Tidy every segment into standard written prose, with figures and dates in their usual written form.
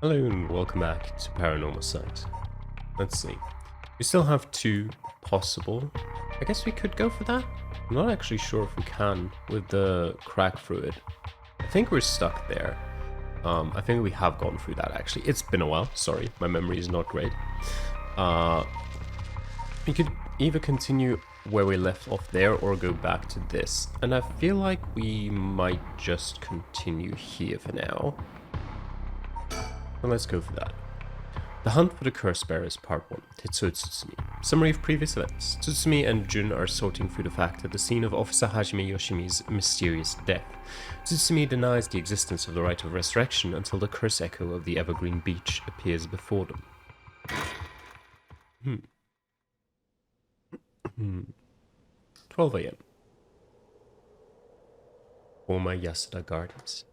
Hello and welcome back to Paranormasight. Let's see. We still have two possible. I guess we could go for that. I'm not actually sure if we can with the crack through it. I think we're stuck there. I think we have gone through that actually. It's been a while. Sorry, my memory is not great. We could either continue where we left off there or go back to this. And I feel like we might just continue here for now. Well, let's go for that. The Hunt for the Curse Bearers, Part 1, Tetsuo Tsutsumi. Summary of previous events. Tsutsumi and Jun are sorting through the fact at the scene of Officer Hajime Yoshimi's mysterious death. Tsutsumi denies the existence of the rite of resurrection until the curse echo of the Evergreen Beach appears before them. 12 a.m. Former Yasuda Gardens.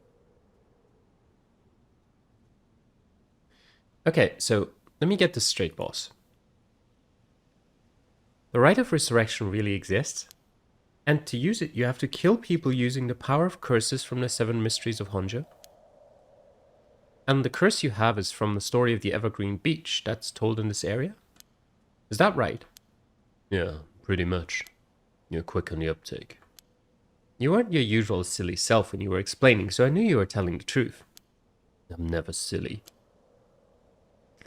Okay, so let me get this straight, boss. The rite of resurrection really exists, and to use it, you have to kill people using the power of curses from the 7 mysteries of Honjo. And the curse you have is from the story of the Evergreen Beach that's told in this area? Is that right? Yeah, pretty much. You're quick on the uptake. You weren't your usual silly self when you were explaining, so I knew you were telling the truth. I'm never silly.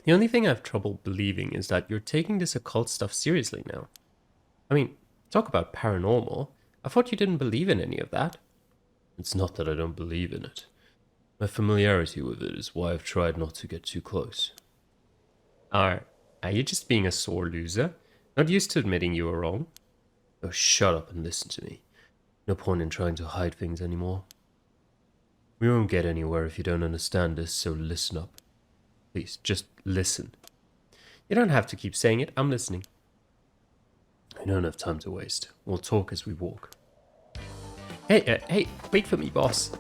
The only thing I have trouble believing is that you're taking this occult stuff seriously now. I mean, talk about paranormal. I thought you didn't believe in any of that. It's not that I don't believe in it. My familiarity with it is why I've tried not to get too close. Are you just being a sore loser? Not used to admitting you were wrong? Oh, shut up and listen to me. No point in trying to hide things anymore. We won't get anywhere if you don't understand this, so listen up. Please, just listen. You don't have to keep saying it, I'm listening. I don't have time to waste. We'll talk as we walk. Hey, wait for me, boss.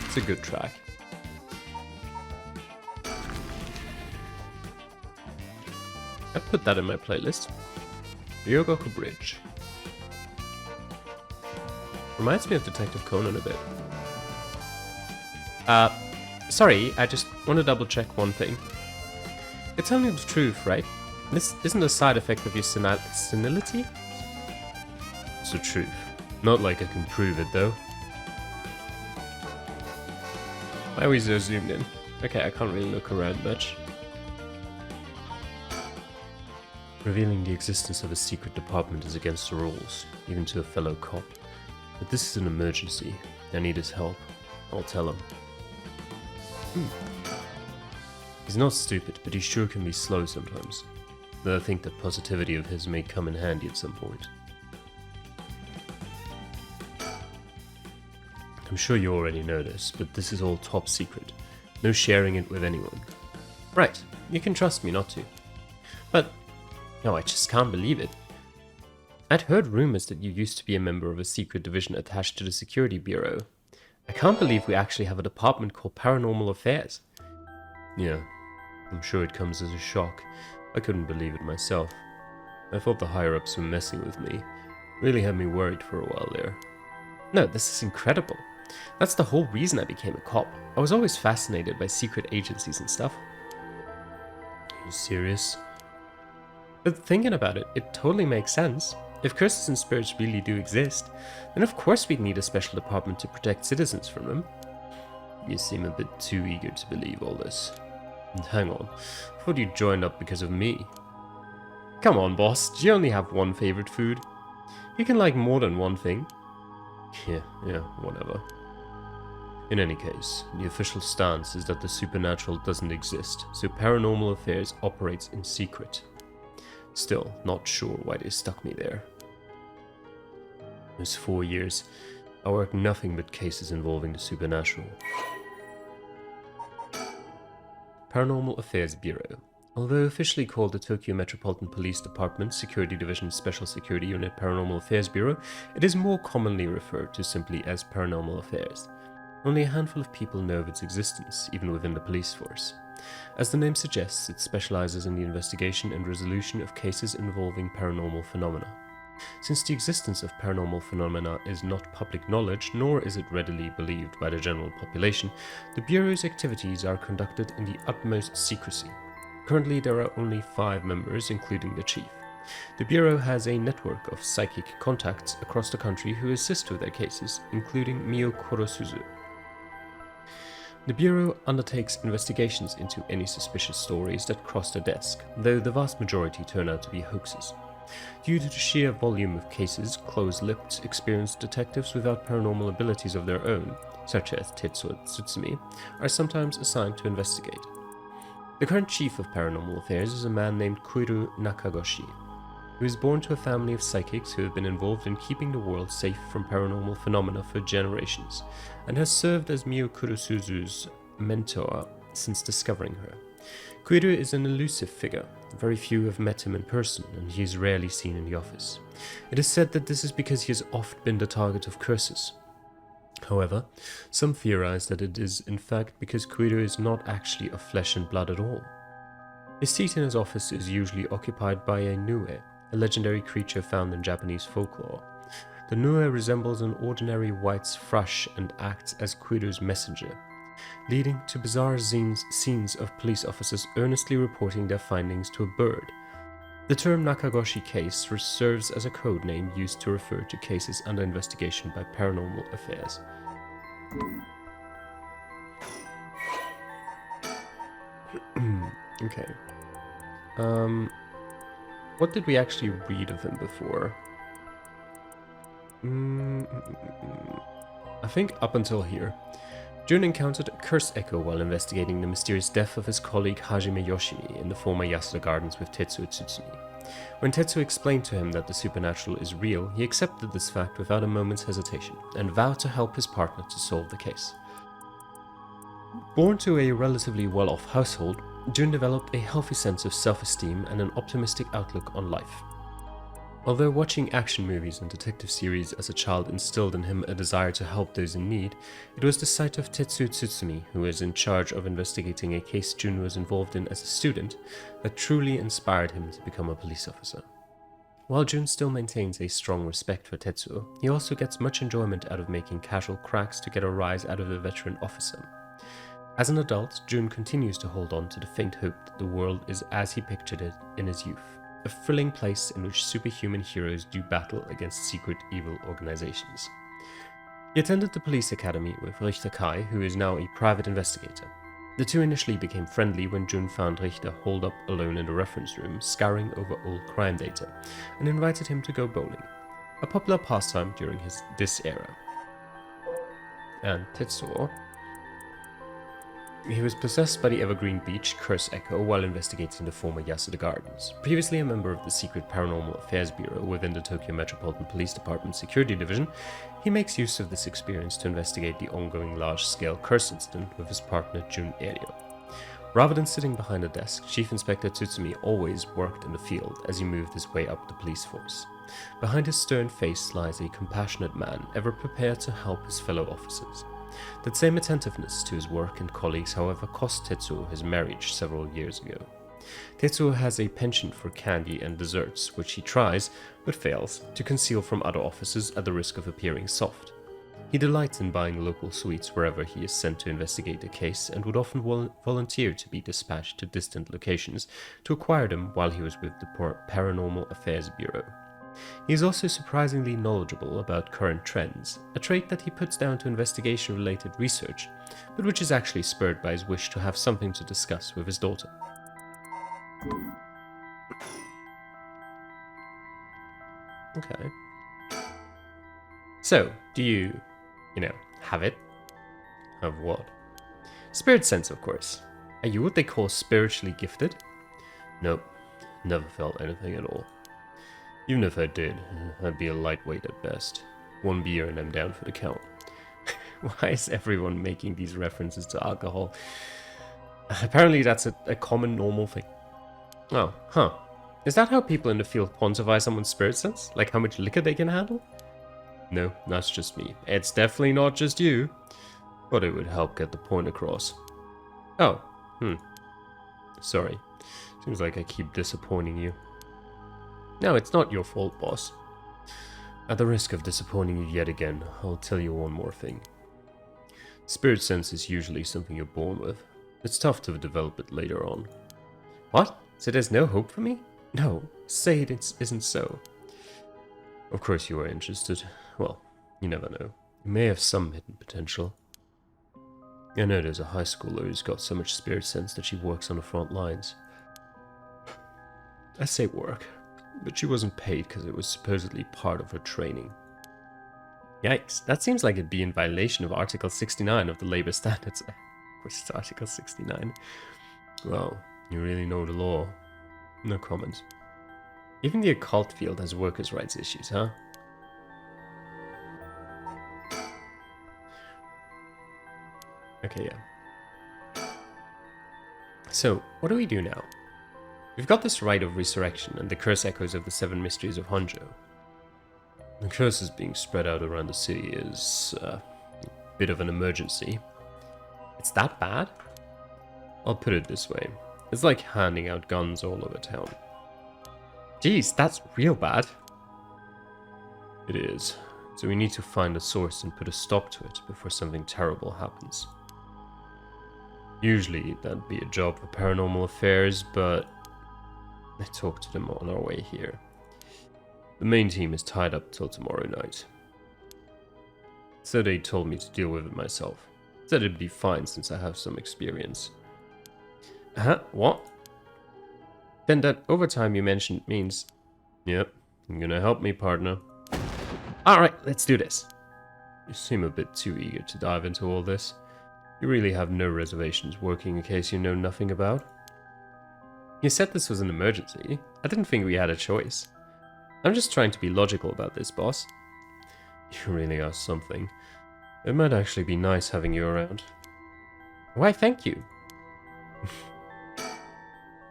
It's a good track. I put that in my playlist. Ryogoku Bridge. Reminds me of Detective Conan a bit. Sorry, I just want to double check one thing. You're telling me the truth, right? This isn't a side effect of your senility? It's the truth. Not like I can prove it, though. Why are we so zoomed in? Okay, I can't really look around much. Revealing the existence of a secret department is against the rules, even to a fellow cop. But this is an emergency. I need his help. I'll tell him. He's not stupid, but he sure can be slow sometimes. Though I think that positivity of his may come in handy at some point. I'm sure you already know this, but this is all top secret. No sharing it with anyone. Right, you can trust me not to. But, no, I just can't believe it. I'd heard rumors that you used to be a member of a secret division attached to the Security Bureau. I can't believe we actually have a department called Paranormal Affairs. Yeah, I'm sure it comes as a shock. I couldn't believe it myself. I thought the higher-ups were messing with me. Really had me worried for a while there. No, this is incredible. That's the whole reason I became a cop. I was always fascinated by secret agencies and stuff. Are you serious? But thinking about it, it totally makes sense. If curses and spirits really do exist, then of course we'd need a special department to protect citizens from them. You seem a bit too eager to believe all this. And hang on, I thought you joined up because of me. Come on, boss, do you only have one favorite food? You can like more than one thing. Yeah, whatever. In any case, the official stance is that the supernatural doesn't exist, so Paranormal Affairs operates in secret. Still, not sure why they stuck me there. Those 4 years, I worked nothing but cases involving the supernatural. Paranormal Affairs Bureau. Although officially called the Tokyo Metropolitan Police Department Security Division Special Security Unit Paranormal Affairs Bureau, it is more commonly referred to simply as Paranormal Affairs. Only a handful of people know of its existence, even within the police force. As the name suggests, it specializes in the investigation and resolution of cases involving paranormal phenomena. Since the existence of paranormal phenomena is not public knowledge, nor is it readily believed by the general population, the Bureau's activities are conducted in the utmost secrecy. Currently, there are only 5 members, including the chief. The Bureau has a network of psychic contacts across the country who assist with their cases, including Mio Kurosuzu. The Bureau undertakes investigations into any suspicious stories that cross their desk, though the vast majority turn out to be hoaxes. Due to the sheer volume of cases, close-lipped, experienced detectives without paranormal abilities of their own, such as Tetsuo Tsutsumi, are sometimes assigned to investigate. The current chief of Paranormal Affairs is a man named Koiru Nakagoshi, who is born to a family of psychics who have been involved in keeping the world safe from paranormal phenomena for generations, and has served as Mio Kurosuzu's mentor since discovering her. Koiru is an elusive figure. Very few have met him in person, and he is rarely seen in the office. It is said that this is because he has oft been the target of curses. However, some theorize that it is in fact because Koiru is not actually of flesh and blood at all. His seat in his office is usually occupied by a Nue, a legendary creature found in Japanese folklore. The Nue resembles an ordinary white thrush and acts as Koiru's messenger, leading to bizarre scenes of police officers earnestly reporting their findings to a bird. The term Nakagoshi case serves as a code name used to refer to cases under investigation by Paranormal Affairs. Okay. What did we actually read of him before? I think up until here. Jun encountered a curse echo while investigating the mysterious death of his colleague Hajime Yoshimi in the former Yasuda Gardens with Tetsuo Tsutsumi. When Tetsuo explained to him that the supernatural is real, he accepted this fact without a moment's hesitation, and vowed to help his partner to solve the case. Born to a relatively well-off household, Jun developed a healthy sense of self-esteem and an optimistic outlook on life. Although watching action movies and detective series as a child instilled in him a desire to help those in need, it was the sight of Tetsuo Tsutsumi, who was in charge of investigating a case Jun was involved in as a student, that truly inspired him to become a police officer. While Jun still maintains a strong respect for Tetsuo, he also gets much enjoyment out of making casual cracks to get a rise out of the veteran officer. As an adult, Jun continues to hold on to the faint hope that the world is as he pictured it in his youth. A thrilling place in which superhuman heroes do battle against secret evil organizations. He attended the police academy with Richter Kai, who is now a private investigator. The two initially became friendly when Jun found Richter holed up alone in the reference room, scouring over old crime data, and invited him to go bowling, a popular pastime during this era. And Tetsuo, he was possessed by the Evergreen Beach curse echo while investigating the former Yasuda Gardens. Previously a member of the secret Paranormal Affairs Bureau within the Tokyo Metropolitan Police Department Security Division, he makes use of this experience to investigate the ongoing large-scale curse incident with his partner Jun Eryo. Rather than sitting behind a desk, Chief Inspector Tsutsumi always worked in the field as he moved his way up the police force. Behind his stern face lies a compassionate man, ever prepared to help his fellow officers. That same attentiveness to his work and colleagues, however, cost Tetsuo his marriage several years ago. Tetsuo has a penchant for candy and desserts, which he tries, but fails, to conceal from other officers at the risk of appearing soft. He delights in buying local sweets wherever he is sent to investigate a case, and would often volunteer to be dispatched to distant locations to acquire them while he was with the Paranormal Affairs Bureau. He is also surprisingly knowledgeable about current trends, a trait that he puts down to investigation-related research, but which is actually spurred by his wish to have something to discuss with his daughter. Okay. So, do you have it? Have what? Spirit sense, of course. Are you what they call spiritually gifted? Nope, never felt anything at all. Even if I did, I'd be a lightweight at best. 1 beer and I'm down for the count. Why is everyone making these references to alcohol? Apparently that's a common normal thing. Oh, huh. Is that how people in the field quantify someone's spirit sense? Like how much liquor they can handle? No, that's just me. It's definitely not just you. But it would help get the point across. Oh, Sorry. Seems like I keep disappointing you. No, it's not your fault, boss. At the risk of disappointing you yet again, I'll tell you one more thing. Spirit sense is usually something you're born with. It's tough to develop it later on. What? So there's no hope for me? No, say it isn't so. Of course you are interested. Well, you never know. You may have some hidden potential. I know there's a high schooler who's got so much spirit sense that she works on the front lines. I say work, but she wasn't paid because it was supposedly part of her training. Yikes, that seems like it'd be in violation of Article 69 of the Labor Standards Act. Which is Article 69. Well, you really know the law. No comment. Even the occult field has workers' rights issues, huh? Okay, yeah. So, what do we do now? We've got this rite of resurrection and the curse echoes of the 7 mysteries of Honjo. The curses being spread out around the city is a bit of an emergency. It's that bad? I'll put it this way. It's like handing out guns all over town. Jeez, that's real bad. It is. So we need to find a source and put a stop to it before something terrible happens. Usually that'd be a job for Paranormal Affairs, but I talked to them on our way here. The main team is tied up till tomorrow night. So they told me to deal with it myself. Said it'd be fine since I have some experience. What? Then that overtime you mentioned means... Yep, you're gonna help me, partner. Alright, let's do this. You seem a bit too eager to dive into all this. You really have no reservations working a case you know nothing about. You said this was an emergency. I didn't think we had a choice. I'm just trying to be logical about this, boss. You really are something. It might actually be nice having you around. Why, thank you.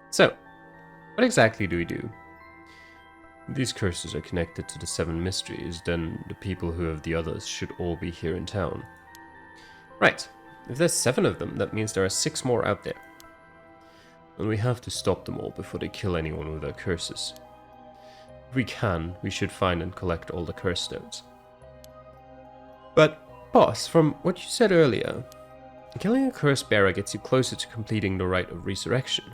So, what exactly do we do? If these curses are connected to the 7 mysteries, then the people who have the others should all be here in town. Right. If there's 7 of them, that means there are 6 more out there. And we have to stop them all before they kill anyone with their curses. If we can, we should find and collect all the curse stones. But, boss, from what you said earlier, killing a curse bearer gets you closer to completing the rite of resurrection.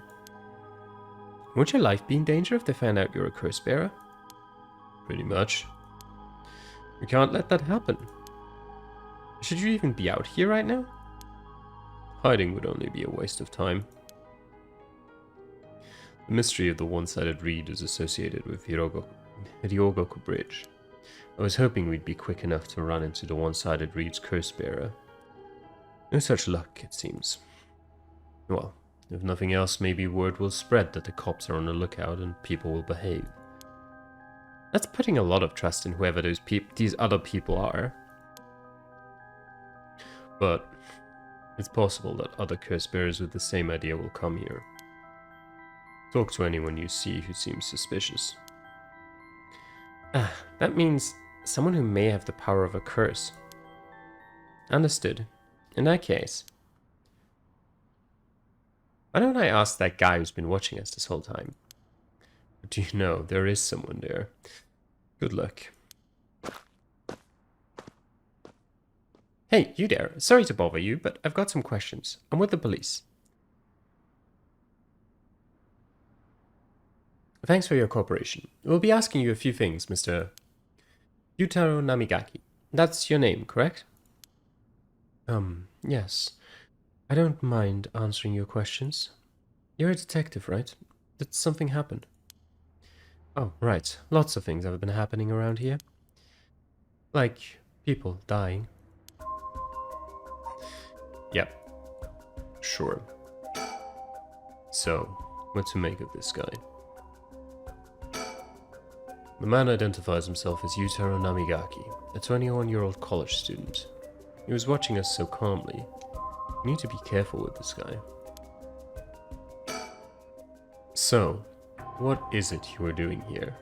Won't your life be in danger if they find out you're a curse bearer? Pretty much. We can't let that happen. Should you even be out here right now? Hiding would only be a waste of time. The mystery of the one-sided reed is associated with Ryogoku Bridge. I was hoping we'd be quick enough to run into the one-sided reed's curse bearer. No such luck, it seems. Well, if nothing else, maybe word will spread that the cops are on the lookout and people will behave. That's putting a lot of trust in whoever these other people are. But it's possible that other curse bearers with the same idea will come here. Talk to anyone you see who seems suspicious. That means someone who may have the power of a curse. Understood. In that case, why don't I ask that guy who's been watching us this whole time? But do you know, there is someone there. Good luck. Hey, you there. Sorry to bother you, but I've got some questions. I'm with the police. Thanks for your cooperation. We'll be asking you a few things, Mr. Yutaro Namigaki. That's your name, correct? Yes. I don't mind answering your questions. You're a detective, right? Did something happen? Oh, right. Lots of things have been happening around here. Like people dying. Yep. Sure. So, what to make of this guy? The man identifies himself as Yutaro Namigaki, a 21-year-old college student. He was watching us so calmly. You need to be careful with this guy. So, what is it you are doing here?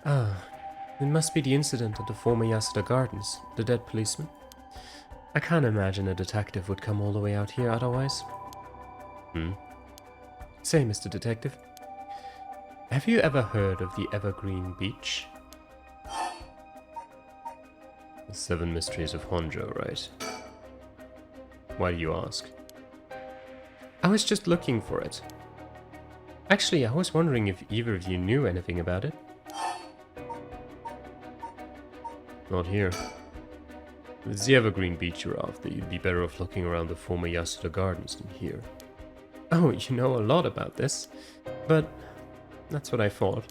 It must be the incident at the former Yasuda Gardens, the dead policeman. I can't imagine a detective would come all the way out here otherwise. Say, Mr. Detective, have you ever heard of the Evergreen Beach? The 7 Mysteries of Honjo, right? Why do you ask? I was just looking for it. Actually, I was wondering if either of you knew anything about it. Not here. If it's the Evergreen Beach you're after, you'd be better off looking around the former Yasuda Gardens than here. Oh, you know a lot about this. But that's what I thought.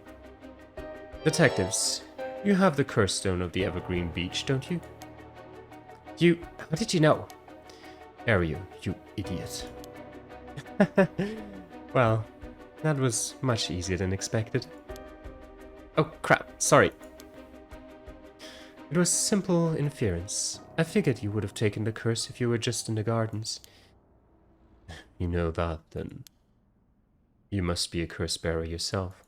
Detectives, you have the curse stone of the Evergreen Beach, don't you? How did you know? Ario, you idiot. Well, that was much easier than expected. Oh crap, sorry. It was simple interference. I figured you would have taken the curse if you were just in the gardens. You know that, then. You must be a curse bearer yourself.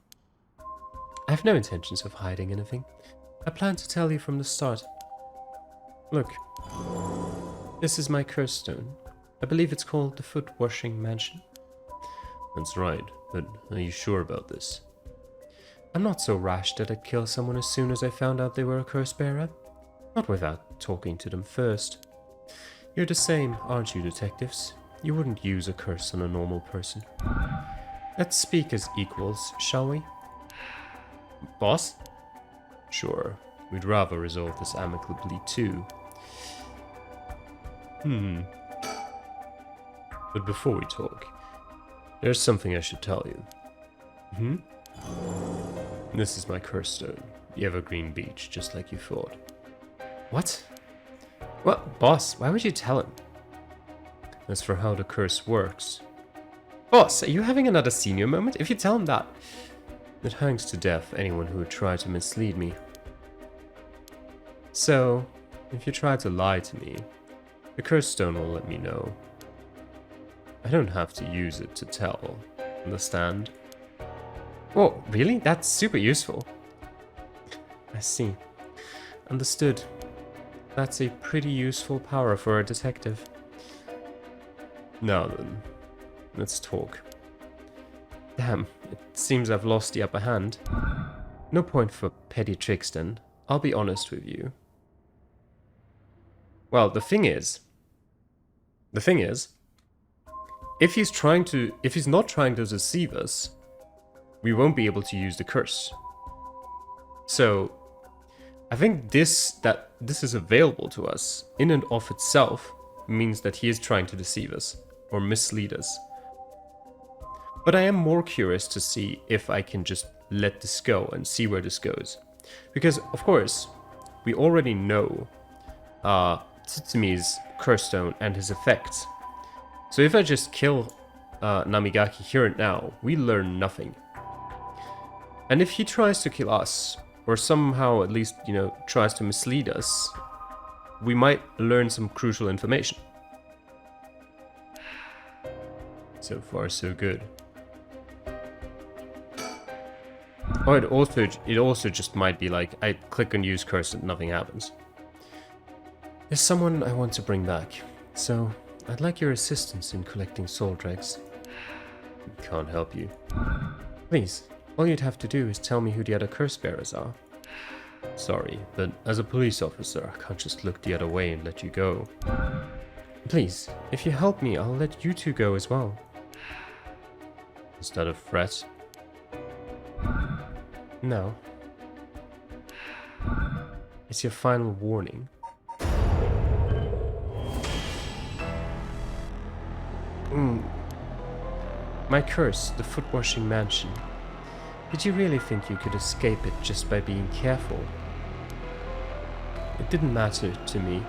I have no intentions of hiding anything. I plan to tell you from the start. Look. This is my curse stone. I believe it's called the Foot Washing Mansion. That's right, but are you sure about this? I'm not so rash that I'd kill someone as soon as I found out they were a curse bearer. Not without talking to them first. You're the same, aren't you, detectives? You wouldn't use a curse on a normal person. Let's speak as equals, shall we? Boss? Sure. We'd rather resolve this amicably too. But before we talk, there's something I should tell you. This is my curse stone, the Evergreen Beach, just like you thought. What? What, boss? Why would you tell him? As for how the curse works. Boss, are you having another senior moment? If you tell him that. It hangs to death anyone who would try to mislead me. So, if you try to lie to me, the curse stone will let me know. I don't have to use it to tell. Understand? Whoa, really? That's super useful. I see. Understood. That's a pretty useful power for a detective. Now then, let's talk. Damn, it seems I've lost the upper hand. No point for petty tricks then. I'll be honest with you. Well, the thing is, if he's not trying to deceive us, we won't be able to use the curse. So, I think that this is available to us in and of itself means that he is trying to deceive us or mislead us. But I am more curious to see if I can just let this go and see where this goes. Because, of course, we already know Tsutsumi's curse stone and his effects. So if I just kill Namigaki here and now, we learn nothing. And if he tries to kill us, or somehow at least, tries to mislead us, we might learn some crucial information. So far, so good. Oh, it also just might be like, I click on use curse and nothing happens. There's someone I want to bring back, so I'd like your assistance in collecting soul dregs. Can't help you. Please, all you'd have to do is tell me who the other curse bearers are. Sorry, but as a police officer, I can't just look the other way and let you go. Please, if you help me, I'll let you two go as well. Is that a threat? No. It's your final warning. My curse, the Foot Washing Mansion. Did you really think you could escape it just by being careful? It didn't matter to me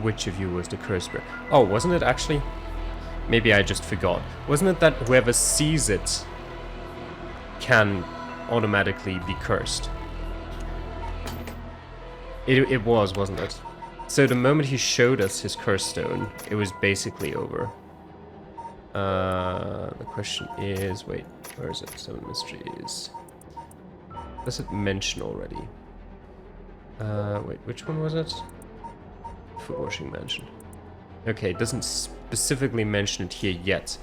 which of you was the curse bearer. Oh, wasn't it actually? Maybe I just forgot. Wasn't it that whoever sees it can automatically be cursed? It was, wasn't it? So the moment he showed us his curse stone, it was basically over. The question is, wait, where is it? 7 Mysteries. Does it mention already? Wait, which one was it? Foot Washing Mansion. Okay, it doesn't specifically mention it here yet.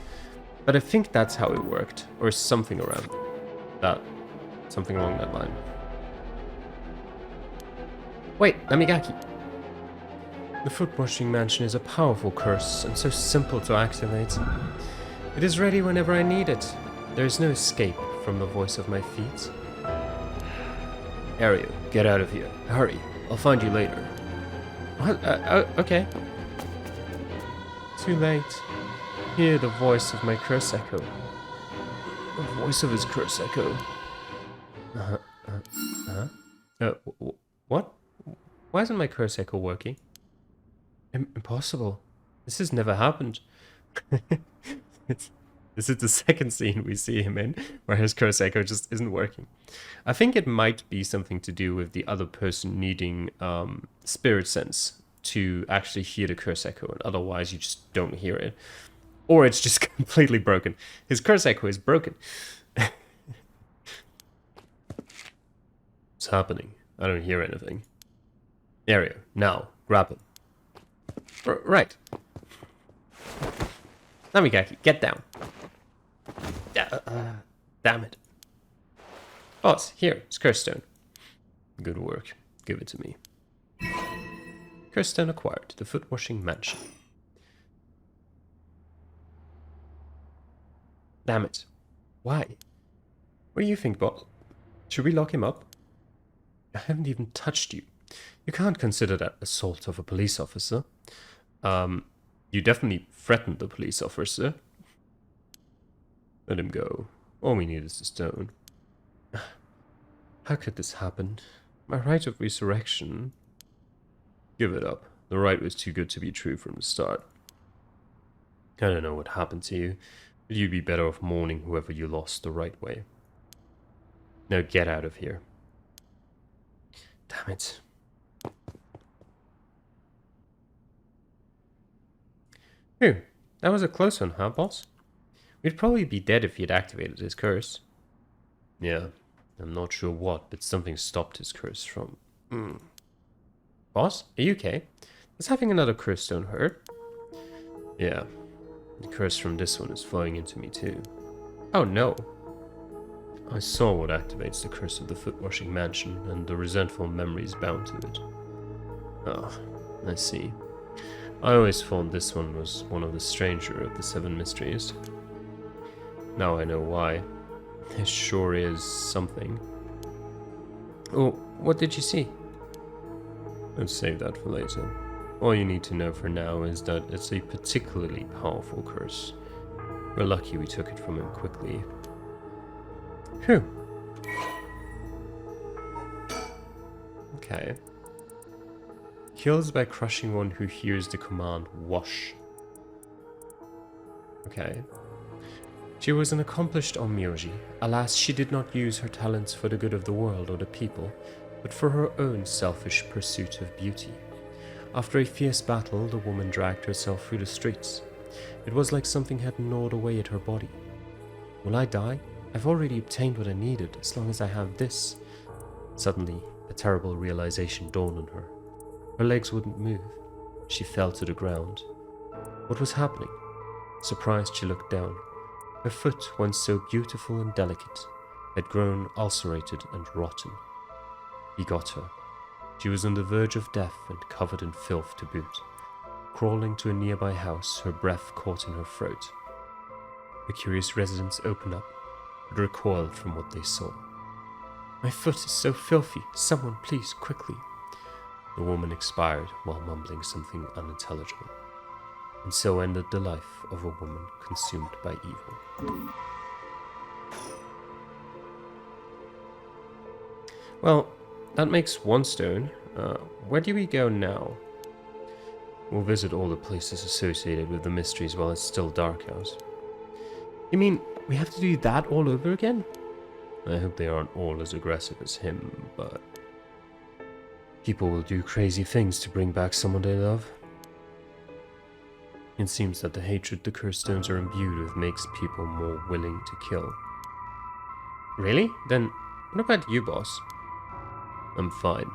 But I think that's how it worked. Or something around that. Something along that line. Wait, Namigaki. The foot-washing mansion is a powerful curse and so simple to activate. It is ready whenever I need it. There is no escape from the voice of my feet. Ariel, get out of here. Hurry. I'll find you later. What? Okay. Too late. Hear the voice of my curse echo. The voice of his curse echo. What? Why isn't my curse echo working? Impossible. This has never happened. This is the second scene we see him in where his curse echo just isn't working. I think it might be something to do with the other person needing spirit sense to actually hear the curse echo, and otherwise you just don't hear it. Or it's just completely broken. His curse echo is broken. What's happening? I don't hear anything. Ariel, now, grab him. Right. Namigaki, get down. Damn it. Boss, here, it's curse stone. Good work. Give it to me. Curse stone acquired. The foot-washing mansion. Damn it. Why? What do you think, boss? Should we lock him up? I haven't even touched you. You can't consider that assault of a police officer. You definitely threatened the police officer. Let him go. All we need is the stone. How could this happen? My right of resurrection? Give it up. The right was too good to be true from the start. I don't know what happened to you, but you'd be better off mourning whoever you lost the right way. Now get out of here. Damn it. Phew, that was a close one, huh, boss? We'd probably be dead if he had activated his curse. Yeah, I'm not sure what, but something stopped his curse from... Boss, are you okay? Does having another curse stone hurt? Yeah, the curse from this one is flowing into me too. Oh no. I saw what activates the curse of the foot-washing mansion, and the resentful memories bound to it. Ah, I see. I always thought this one was one of the stranger of the 7 mysteries. Now I know why. It sure is something. Oh, what did you see? Let's save that for later. All you need to know for now is that it's a particularly powerful curse. We're lucky we took it from him quickly. Phew. Okay. Kills by crushing one who hears the command wash. Okay. She was an accomplished onmyoji. Alas, she did not use her talents for the good of the world or the people, but for her own selfish pursuit of beauty. After a fierce battle, the woman dragged herself through the streets. It was like something had gnawed away at her body. Will I die? I've already obtained what I needed, as long as I have this. Suddenly, a terrible realization dawned on her. Her legs wouldn't move. She fell to the ground. What was happening? Surprised, she looked down. Her foot, once so beautiful and delicate, had grown ulcerated and rotten. He got her. She was on the verge of death and covered in filth to boot. Crawling to a nearby house, her breath caught in her throat. The curious residents opened up, but recoiled from what they saw. My foot is so filthy. Someone, please, quickly. The woman expired while mumbling something unintelligible. And so ended the life of a woman consumed by evil. Well, that makes one stone. Where do we go now? We'll visit all the places associated with the mysteries while it's still dark out. You mean we have to do that all over again? I hope they aren't all as aggressive as him, but... people will do crazy things to bring back someone they love. It seems that the hatred the curse stones are imbued with makes people more willing to kill. Really? Then what about you, boss? I'm fine.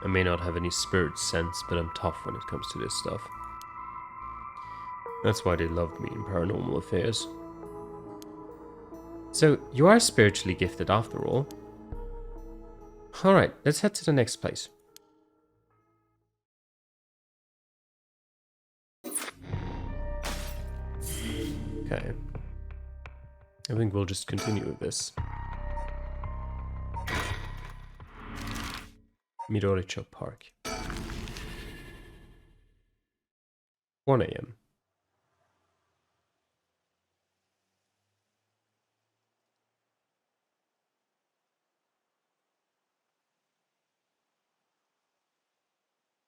I may not have any spirit sense, but I'm tough when it comes to this stuff. That's why they loved me in Paranormal Affairs. So, you are spiritually gifted after all. Alright, let's head to the next place. Okay. I think we'll just continue with this. Midoricho Park. 1 a.m.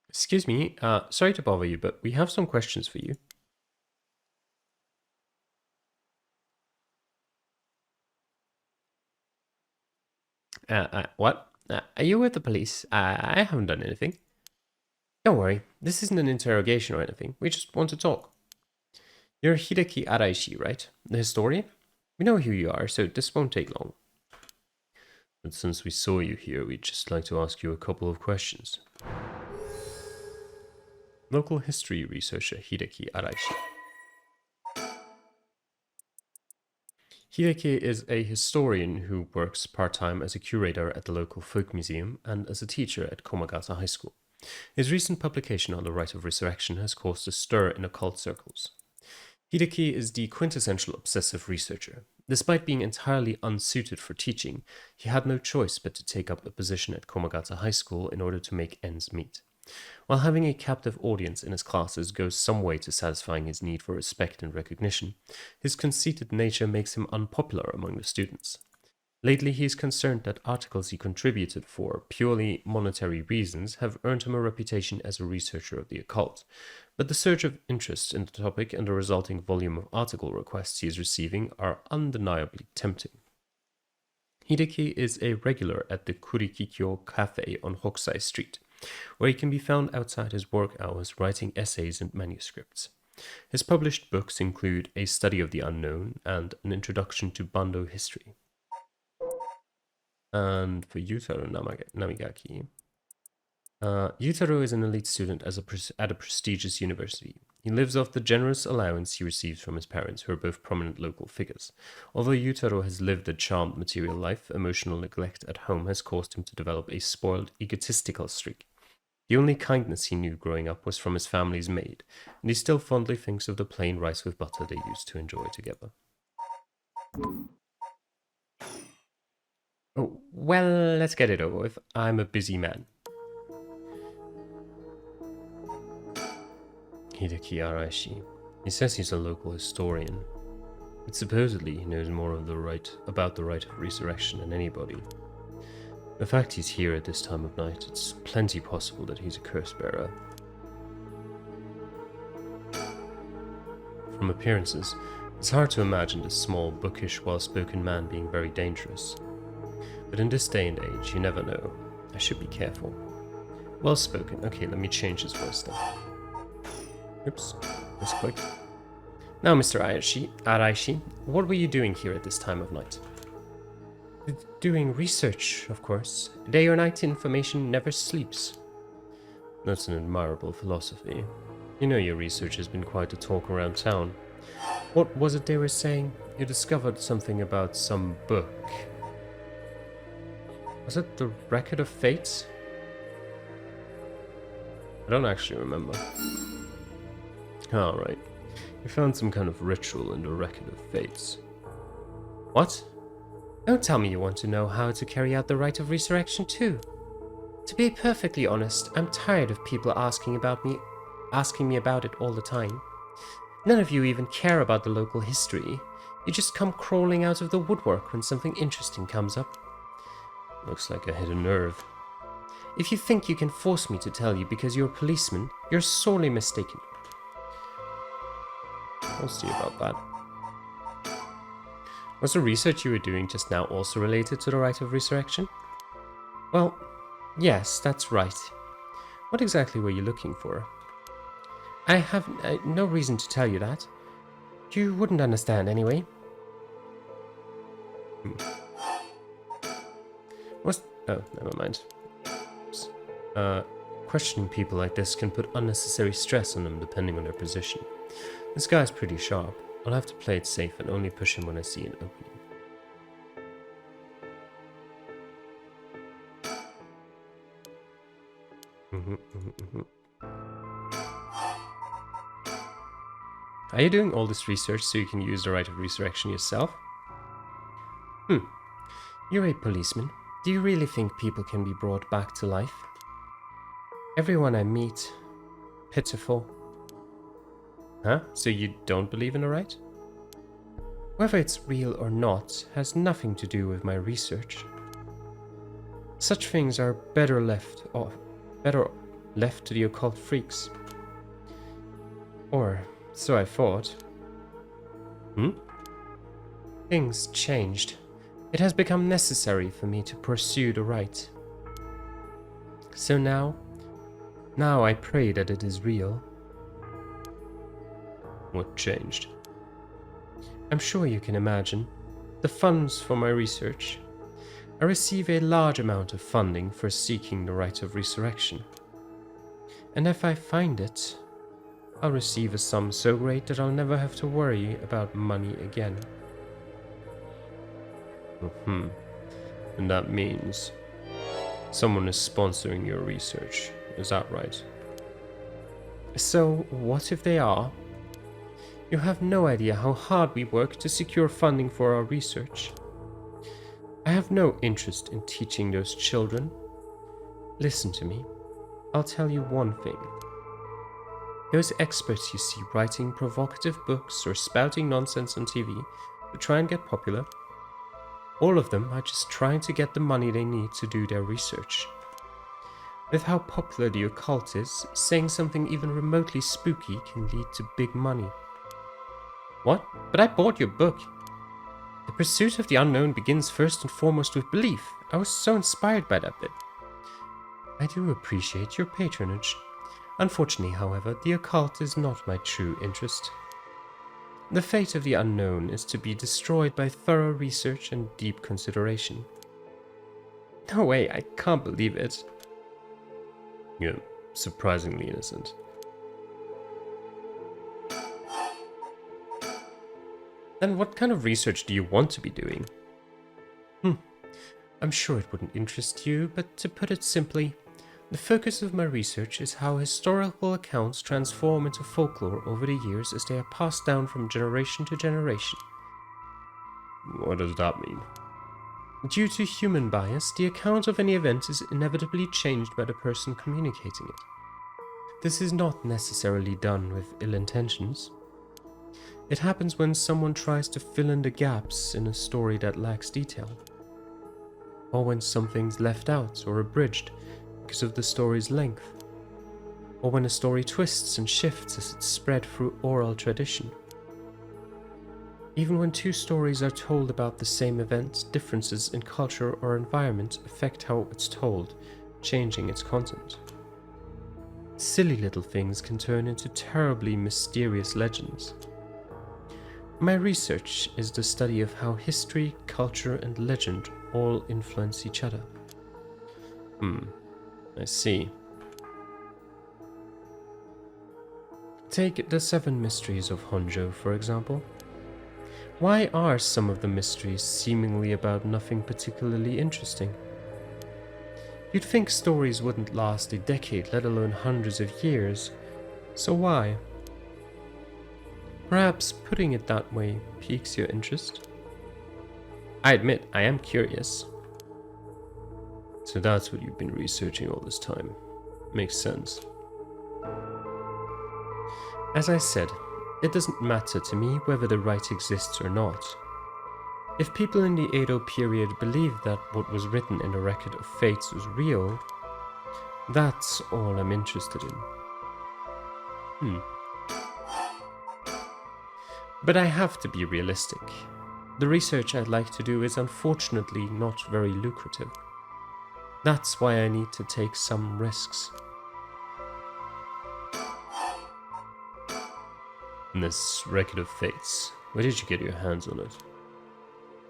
Excuse me, sorry to bother you, but we have some questions for you. What? Are you with the police? I haven't done anything. Don't worry, this isn't an interrogation or anything. We just want to talk. You're Hideki Araishi, right? The historian? We know who you are, so this won't take long. But since we saw you here, we'd just like to ask you a couple of questions. Local history researcher Hideki Araishi. Hideki is a historian who works part-time as a curator at the local folk museum and as a teacher at Komagata High School. His recent publication on the rite of resurrection has caused a stir in occult circles. Hideki is the quintessential obsessive researcher. Despite being entirely unsuited for teaching, he had no choice but to take up a position at Komagata High School in order to make ends meet. While having a captive audience in his classes goes some way to satisfying his need for respect and recognition, his conceited nature makes him unpopular among the students. Lately, he is concerned that articles he contributed for purely monetary reasons have earned him a reputation as a researcher of the occult, but the surge of interest in the topic and the resulting volume of article requests he is receiving are undeniably tempting. Hideki is a regular at the Kurikikyo Cafe on Hokusai Street, where he can be found outside his work hours writing essays and manuscripts. His published books include A Study of the Unknown and An Introduction to Bando History. And for Yutaro Namigaki, Yutaro is an elite student at a prestigious university. He lives off the generous allowance he receives from his parents, who are both prominent local figures. Although Yutaro has lived a charmed material life, emotional neglect at home has caused him to develop a spoiled, egotistical streak. The only kindness he knew growing up was from his family's maid, and he still fondly thinks of the plain rice with butter they used to enjoy together. Oh, well, let's get it over with. I'm a busy man. Hideki Araishi. He says he's a local historian, but supposedly he knows more of about the rite of resurrection than anybody. The fact he's here at this time of night, it's plenty possible that he's a curse bearer. From appearances, it's hard to imagine this small, bookish, well-spoken man being very dangerous. But in this day and age, you never know. I should be careful. Well-spoken. Okay, let me change his voice then. Oops, that's quick. Now, Mr. Araishi, what were you doing here at this time of night? Doing research, of course. Day or night, information never sleeps. That's an admirable philosophy. You know your research has been quite a talk around town. What was it they were saying? You discovered something about some book. Was it the Record of Fates? I don't actually remember. Oh, right. You found some kind of ritual in the Record of Fates. What? Don't tell me you want to know how to carry out the rite of resurrection too. To be perfectly honest, I'm tired of people asking me about it all the time. None of you even care about the local history. You just come crawling out of the woodwork when something interesting comes up. Looks like I hit a nerve. If you think you can force me to tell you because you're a policeman, you're sorely mistaken. I'll see about that. Was the research you were doing just now also related to the rite of resurrection? Well, yes, that's right. What exactly were you looking for? I have no reason to tell you that. You wouldn't understand anyway. Oh, never mind. Questioning people like this can put unnecessary stress on them depending on their position. This guy's pretty sharp. I'll have to play it safe and only push him when I see an opening. Are you doing all this research so you can use the right of resurrection yourself? You're a policeman. Do you really think people can be brought back to life? Everyone I meet, pitiful. Huh? So you don't believe in the right? Whether it's real or not has nothing to do with my research. Such things are better left to the occult freaks. Or so I thought. Things changed. It has become necessary for me to pursue the right. So now I pray that it is real. What changed? I'm sure you can imagine. The funds for my research. I receive a large amount of funding for seeking the right of resurrection. And if I find it, I'll receive a sum so great that I'll never have to worry about money again. And that means someone is sponsoring your research, is that right? So, what if they are? You have no idea how hard we work to secure funding for our research. I have no interest in teaching those children. Listen to me. I'll tell you one thing. Those experts you see writing provocative books or spouting nonsense on TV to try and get popular, all of them are just trying to get the money they need to do their research. With how popular the occult is, saying something even remotely spooky can lead to big money. What? But I bought your book. The pursuit of the unknown begins first and foremost with belief. I was so inspired by that bit. I do appreciate your patronage. Unfortunately, however, the occult is not my true interest. The fate of the unknown is to be destroyed by thorough research and deep consideration. No way, I can't believe it. You're surprisingly innocent. Then what kind of research do you want to be doing? I'm sure it wouldn't interest you, but to put it simply, the focus of my research is how historical accounts transform into folklore over the years as they are passed down from generation to generation. What does that mean? Due to human bias, the account of any event is inevitably changed by the person communicating it. This is not necessarily done with ill intentions. It happens when someone tries to fill in the gaps in a story that lacks detail, or when something's left out or abridged because of the story's length, or when a story twists and shifts as it's spread through oral tradition. Even when two stories are told about the same event, differences in culture or environment affect how it's told, changing its content. Silly little things can turn into terribly mysterious legends. My research is the study of how history, culture, and legend all influence each other. I see. Take the 7 mysteries of Honjo, for example. Why are some of the mysteries seemingly about nothing particularly interesting? You'd think stories wouldn't last a decade, let alone hundreds of years. So why? Perhaps putting it that way piques your interest? I admit, I am curious. So that's what you've been researching all this time. Makes sense. As I said, it doesn't matter to me whether the right exists or not. If people in the Edo period believed that what was written in the Record of Fates was real, that's all I'm interested in. But I have to be realistic. The research I'd like to do is unfortunately not very lucrative. That's why I need to take some risks. And this Record of Fates, where did you get your hands on it?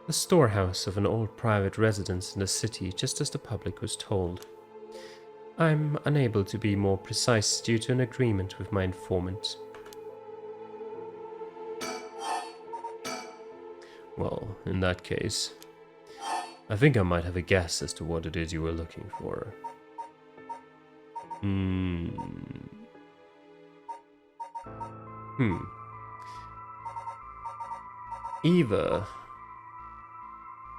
The storehouse of an old private residence in the city, just as the public was told. I'm unable to be more precise due to an agreement with my informant. Well, in that case, I think I might have a guess as to what it is you were looking for. Either...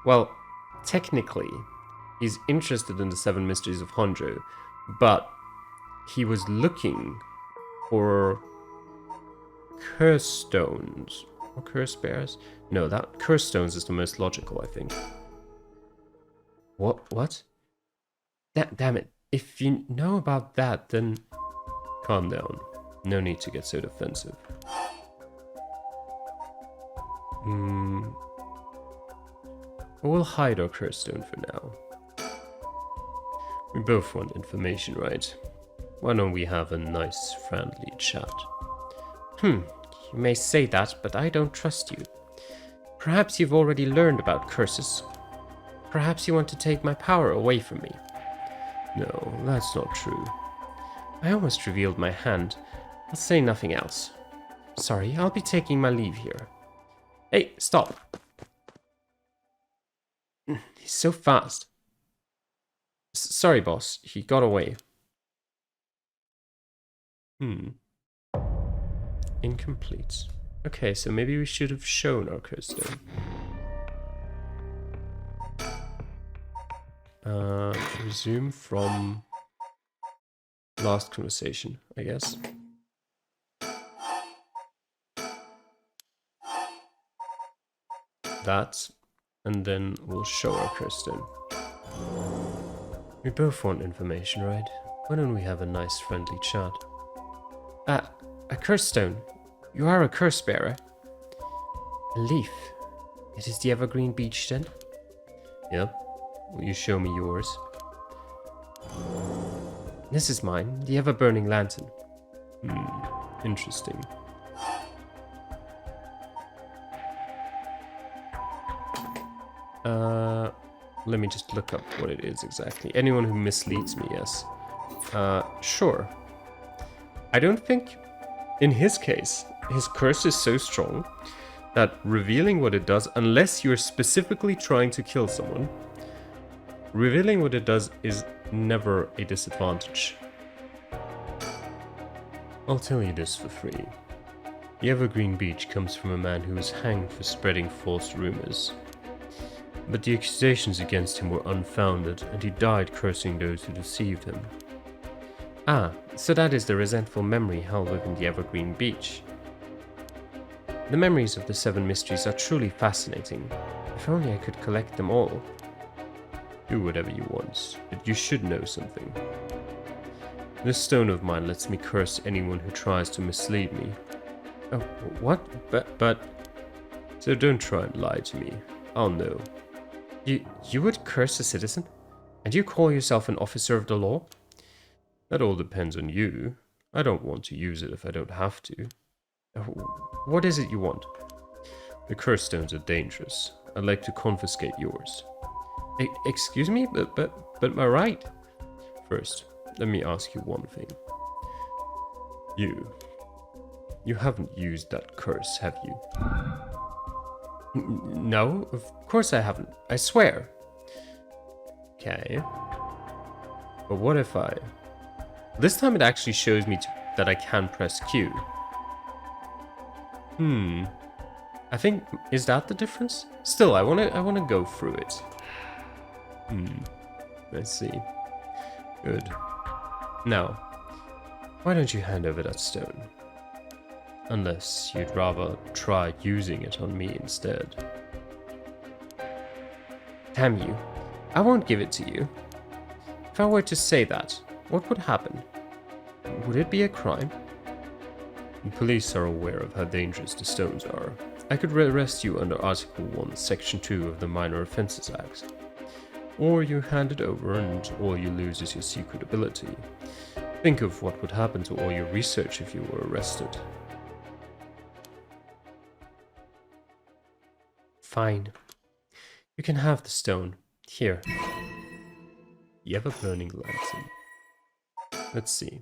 Well, technically, he's interested in the 7 mysteries of Honjo, but he was looking for curse stones. Or curse bears? No, that curse stones is the most logical, I think. What? Damn it. If you know about that, then calm down. No need to get so defensive. We'll hide our curse stone for now. We both want information, right? Why don't we have a nice, friendly chat? You may say that, but I don't trust you. Perhaps you've already learned about curses. Perhaps you want to take my power away from me. No, that's not true. I almost revealed my hand. I'll say nothing else. Sorry, I'll be taking my leave here. Hey, stop. He's so fast. Sorry, boss. He got away. Incomplete. Okay, so maybe we should have shown our curse stone. Resume from last conversation, I guess. That, and then we'll show our curse stone. We both want information, right? Why don't we have a nice friendly chat? A curse stone. You are a curse bearer. A leaf. It is the evergreen beech then? Yep. Will you show me yours? This is mine, the ever-burning lantern. Interesting. Let me just look up what it is exactly. Anyone who misleads me, yes. Sure. I don't think, in his case, his curse is so strong that revealing what it does, unless you're specifically trying to kill someone, revealing what it does is never a disadvantage. I'll tell you this for free. The evergreen beech comes from a man who was hanged for spreading false rumors. But the accusations against him were unfounded, and he died cursing those who deceived him. Ah, so that is the resentful memory held within the evergreen beech. The memories of the 7 mysteries are truly fascinating. If only I could collect them all. Do whatever you want, but you should know something. This stone of mine lets me curse anyone who tries to mislead me. Oh, what? But... So don't try and lie to me. I'll know. You would curse a citizen? And you call yourself an officer of the law? That all depends on you. I don't want to use it if I don't have to. What is it you want? The curse stones are dangerous. I'd like to confiscate yours. Excuse me? But my right? First, let me ask you one thing. You haven't used that curse, have you? No, of course I haven't. I swear. Okay. But what if I... This time it actually shows me that I can press Q. I think... Is that the difference? Still, I wanna go through it. Let's see. Good. Now, why don't you hand over that stone? Unless you'd rather try using it on me instead. Damn you. I won't give it to you. If I were to say that, what would happen? Would it be a crime? The police are aware of how dangerous the stones are. I could arrest you under Article 1, Section 2 of the Minor Offences Act. Or you hand it over and all you lose is your secret ability. Think of what would happen to all your research if you were arrested. Fine. You can have the stone. Here. The ever-burning lantern. Let's see.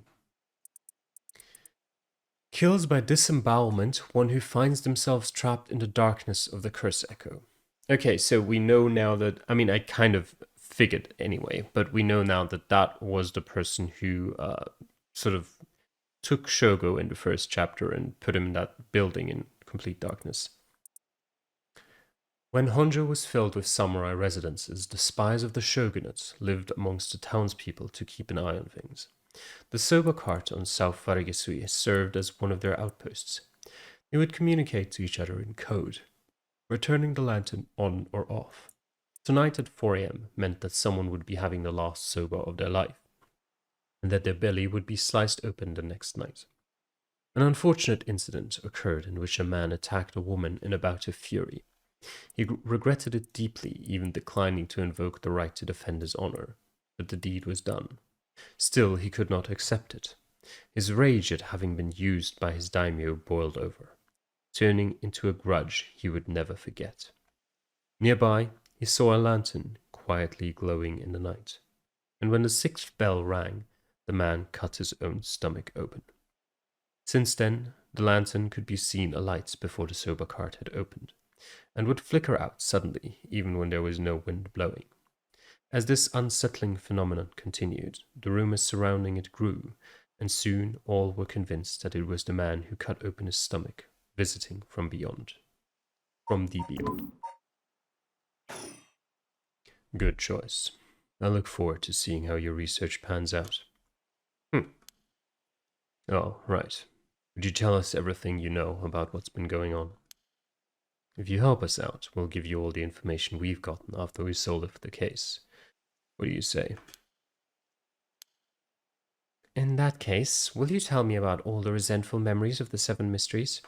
Kills by disembowelment one who finds themselves trapped in the darkness of the curse echo. Okay, so we know now that... I mean, I kind of figured anyway, but we know now that that was the person who sort of took Shogo in the first chapter and put him in that building in complete darkness. When Honjo was filled with samurai residences, the spies of the shogunate lived amongst the townspeople to keep an eye on things. The soba cart on South Farigesui served as one of their outposts. They would communicate to each other in code, returning the lantern on or off. Tonight at 4 a.m. meant that someone would be having the last soba of their life, and that their belly would be sliced open the next night. An unfortunate incident occurred in which a man attacked a woman in a bout of fury. He regretted it deeply, even declining to invoke the right to defend his honor, but the deed was done. Still, he could not accept it. His rage at having been used by his daimyo boiled over, turning into a grudge he would never forget. Nearby, he saw a lantern quietly glowing in the night, and when the 6th bell rang, the man cut his own stomach open. Since then, the lantern could be seen alight before the soba cart had opened, and would flicker out suddenly even when there was no wind blowing. As this unsettling phenomenon continued, the rumors surrounding it grew, and soon all were convinced that it was the man who cut open his stomach, visiting from beyond. From the beyond. Good choice. I look forward to seeing how your research pans out. Oh, right. Would you tell us everything you know about what's been going on? If you help us out, we'll give you all the information we've gotten after we solve the case. What do you say? In that case, will you tell me about all the resentful memories of the 7 mysteries?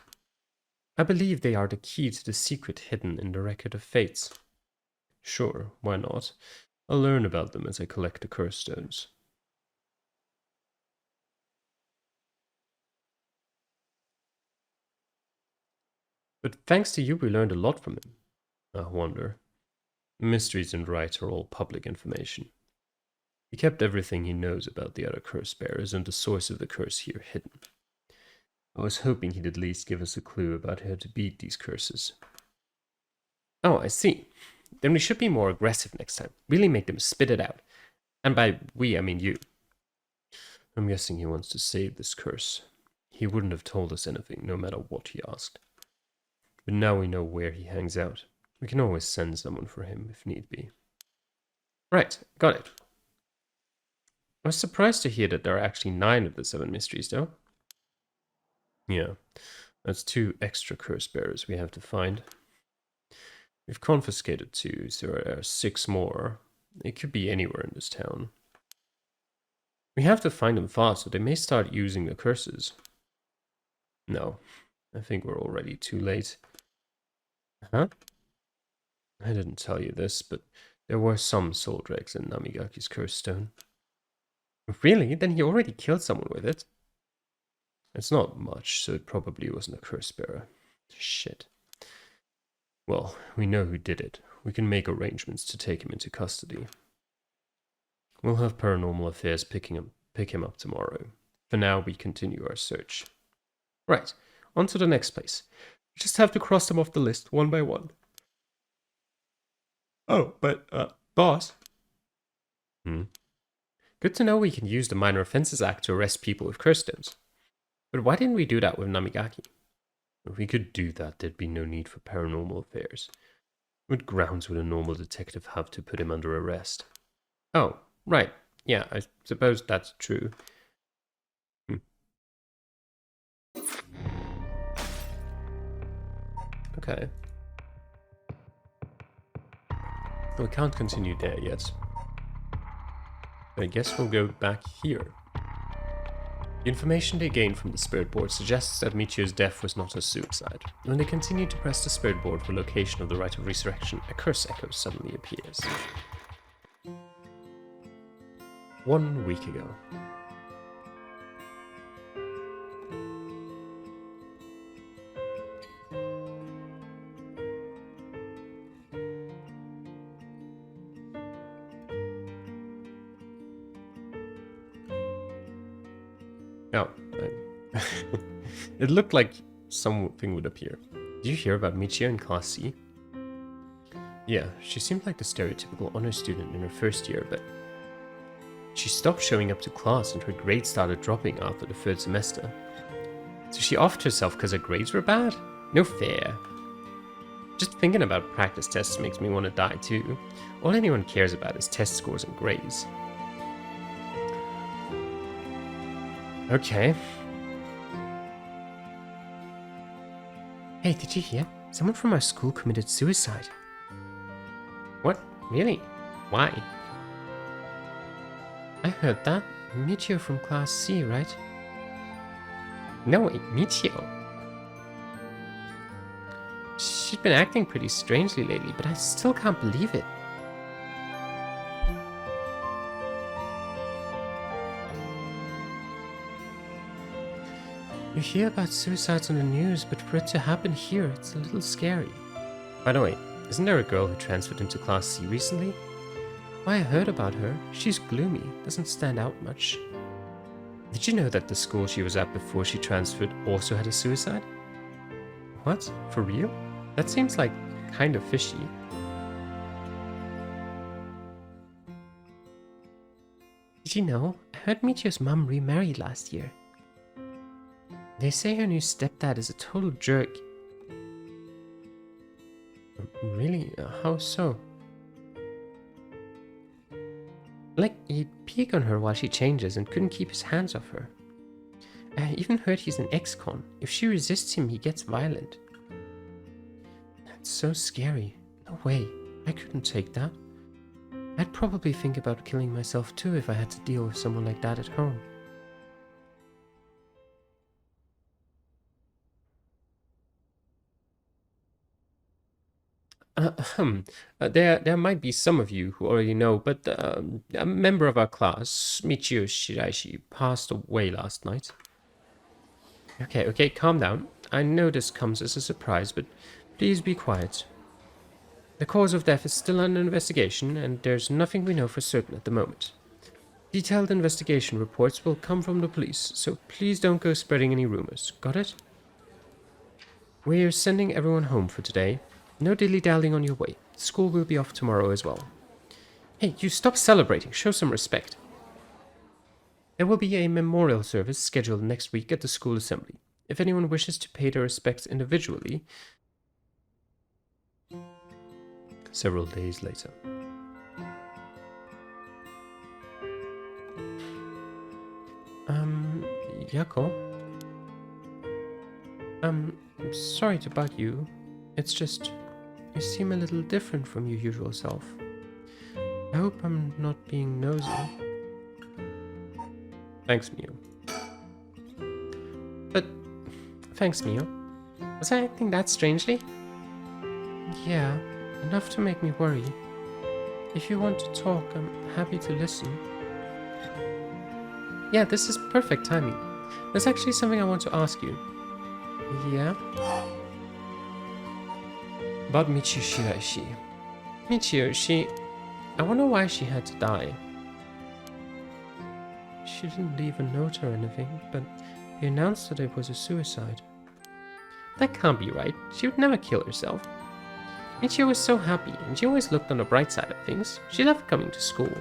I believe they are the key to the secret hidden in the Record of Fates. Sure, why not? I'll learn about them as I collect the curse stones. But thanks to you, we learned a lot from him. I wonder. The mysteries and rites are all public information. He kept everything he knows about the other curse bearers and the source of the curse here hidden. I was hoping he'd at least give us a clue about how to beat these curses. Oh, I see. Then we should be more aggressive next time. Really make them spit it out. And by we, I mean you. I'm guessing he wants to save this curse. He wouldn't have told us anything, no matter what he asked. But now we know where he hangs out. We can always send someone for him if need be. Right, got it. I was surprised to hear that there are actually 9 of the 7 mysteries, though. Yeah, that's 2 extra curse bearers we have to find. We've confiscated 2, so there are 6 more. They could be anywhere in this town. We have to find them fast, or they may start using the curses. No, I think we're already too late. Huh? I didn't tell you this, but there were some soul dregs in Namigaki's curse stone. Really? Then he already killed someone with it? It's not much, so it probably wasn't a curse bearer. Shit. Well, we know who did it. We can make arrangements to take him into custody. We'll have Paranormal Affairs pick him up tomorrow. For now, we continue our search. Right, on to the next place. We just have to cross them off the list one by one. Oh, but, boss? Good to know we can use the Minor Offences Act to arrest people with curse stones. But why didn't we do that with Namigaki? If we could do that, there'd be no need for Paranormal Affairs. What grounds would a normal detective have to put him under arrest? Oh, right. Yeah, I suppose that's true. Okay. We can't continue there yet. But I guess we'll go back here. The information they gained from the spirit board suggests that Michio's death was not a suicide. When they continue to press the spirit board for location of the rite of resurrection, a curse echo suddenly appears. 1 week ago. Oh, it looked like something would appear. Did you hear about Michio in Class C? Yeah, she seemed like the stereotypical honor student in her first year, but she stopped showing up to class and her grades started dropping after the 3rd semester. So she offed herself because her grades were bad? No fair. Just thinking about practice tests makes me want to die too. All anyone cares about is test scores and grades. Okay. Hey, did you hear? Someone from our school committed suicide. What? Really? Why? I heard that. Michio from Class C, right? No, wait, Michio? She's been acting pretty strangely lately, but I still can't believe it. You hear about suicides on the news, but for it to happen here, it's a little scary. By the way, isn't there a girl who transferred into Class C recently? Why, I heard about her. She's gloomy, doesn't stand out much. Did you know that the school she was at before she transferred also had a suicide? What? For real? That seems like kind of fishy. Did you know? I heard Michio's mom remarried last year. They say her new stepdad is a total jerk. Really? How so? Like, he'd peek on her while she changes and couldn't keep his hands off her. I even heard he's an ex-con. If she resists him, he gets violent. That's so scary. No way. I couldn't take that. I'd probably think about killing myself too if I had to deal with someone like that at home. There might be some of you who already know, but a member of our class, Michio Shiraishi, passed away last night. Okay, calm down. I know this comes as a surprise, but please be quiet. The cause of death is still under investigation, and there's nothing we know for certain at the moment. Detailed investigation reports will come from the police, so please don't go spreading any rumors. Got it? We're sending everyone home for today. No dilly-dallying on your way. School will be off tomorrow as well. Hey, you stop celebrating. Show some respect. There will be a memorial service scheduled next week at the school assembly. If anyone wishes to pay their respects individually... Several days later. Yako? Sorry to bug you. It's just... You seem a little different from your usual self. I hope I'm not being nosy. Thanks, Mio. But... Thanks, Mio. Was I acting that strangely? Yeah, enough to make me worry. If you want to talk, I'm happy to listen. Yeah, this is perfect timing. There's actually something I want to ask you. Yeah? About Michio Shiraishi. Michio, I wonder why she had to die. She didn't leave a note or anything, but he announced that it was a suicide. That can't be right. She would never kill herself. Michio was so happy, and she always looked on the bright side of things. She loved coming to school.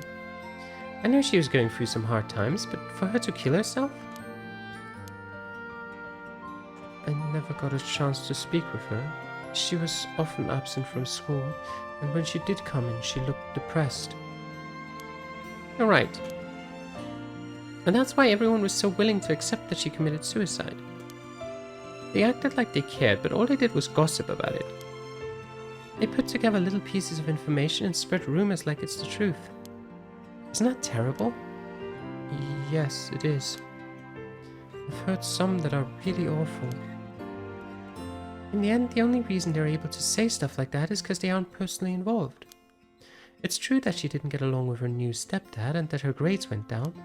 I knew she was going through some hard times, but for her to kill herself? I never got a chance to speak with her. She was often absent from school, and when she did come in, she looked depressed. You're right. And that's why everyone was so willing to accept that she committed suicide. They acted like they cared, but all they did was gossip about it. They put together little pieces of information and spread rumors like it's the truth. Isn't that terrible? Yes, it is. I've heard some that are really awful. In the end, the only reason they're able to say stuff like that is because they aren't personally involved. It's true that she didn't get along with her new stepdad and that her grades went down.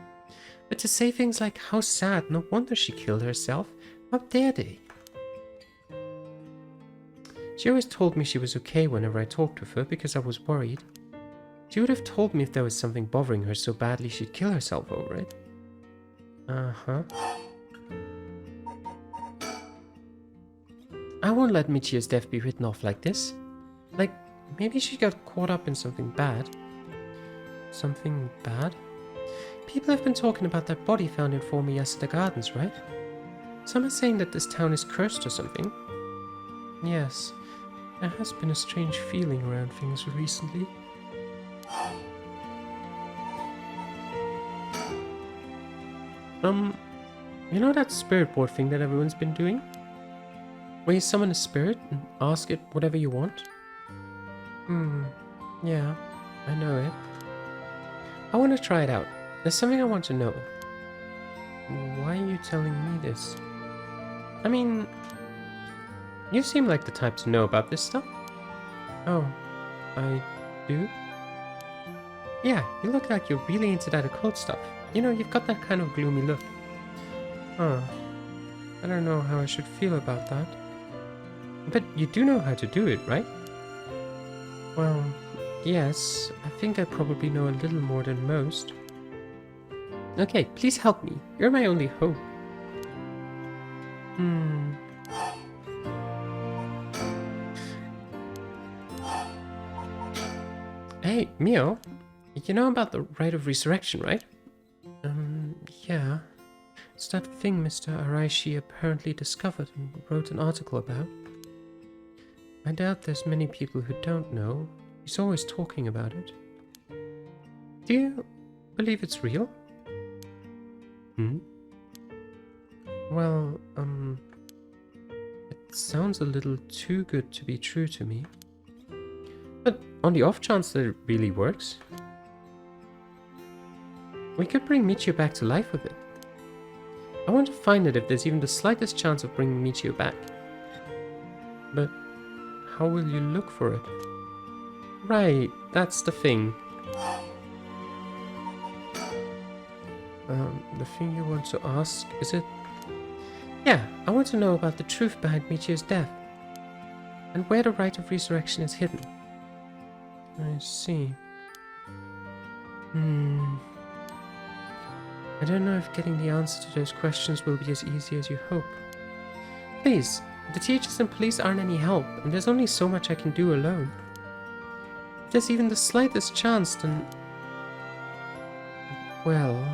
But to say things like, how sad, no wonder she killed herself, how dare they? She always told me she was okay whenever I talked with her because I was worried. She would have told me if there was something bothering her so badly she'd kill herself over it. Uh-huh. I won't let Michio's death be written off like this. Like, maybe she got caught up in something bad. Something bad? People have been talking about that body found in Formiyasuda Gardens, right? Some are saying that this town is cursed or something. Yes, There has been a strange feeling around things recently. You know that spirit board thing that everyone's been doing? Where you summon a spirit and ask it whatever you want? Yeah, I know it. I want to try it out. There's something I want to know. Why are you telling me this? I mean, you seem like the type to know about this stuff. Oh, I do? Yeah, you look like you're really into that occult stuff. You know, you've got that kind of gloomy look. Huh. I don't know how I should feel about that. But you do know how to do it, right? Well, yes, I think I probably know a little more than most. Okay, please help me. You're my only hope. Hey, Mio. You know about the rite of resurrection, right? Yeah. It's that thing Mr. Araishi apparently discovered and wrote an article about. I doubt there's many people who don't know. He's always talking about it. Do you believe it's real? Well, it sounds a little too good to be true to me. But on the off chance that it really works, we could bring Michio back to life with it. I want to find it if there's even the slightest chance of bringing Michio back. But how will you look for it? Right, that's the thing. The thing you want to ask, is it? Yeah, I want to know about the truth behind Michio's death. And where the rite of resurrection is hidden. I see. I don't know if getting the answer to those questions will be as easy as you hope. Please, the teachers and police aren't any help, and there's only so much I can do alone. If there's even the slightest chance, then... Well...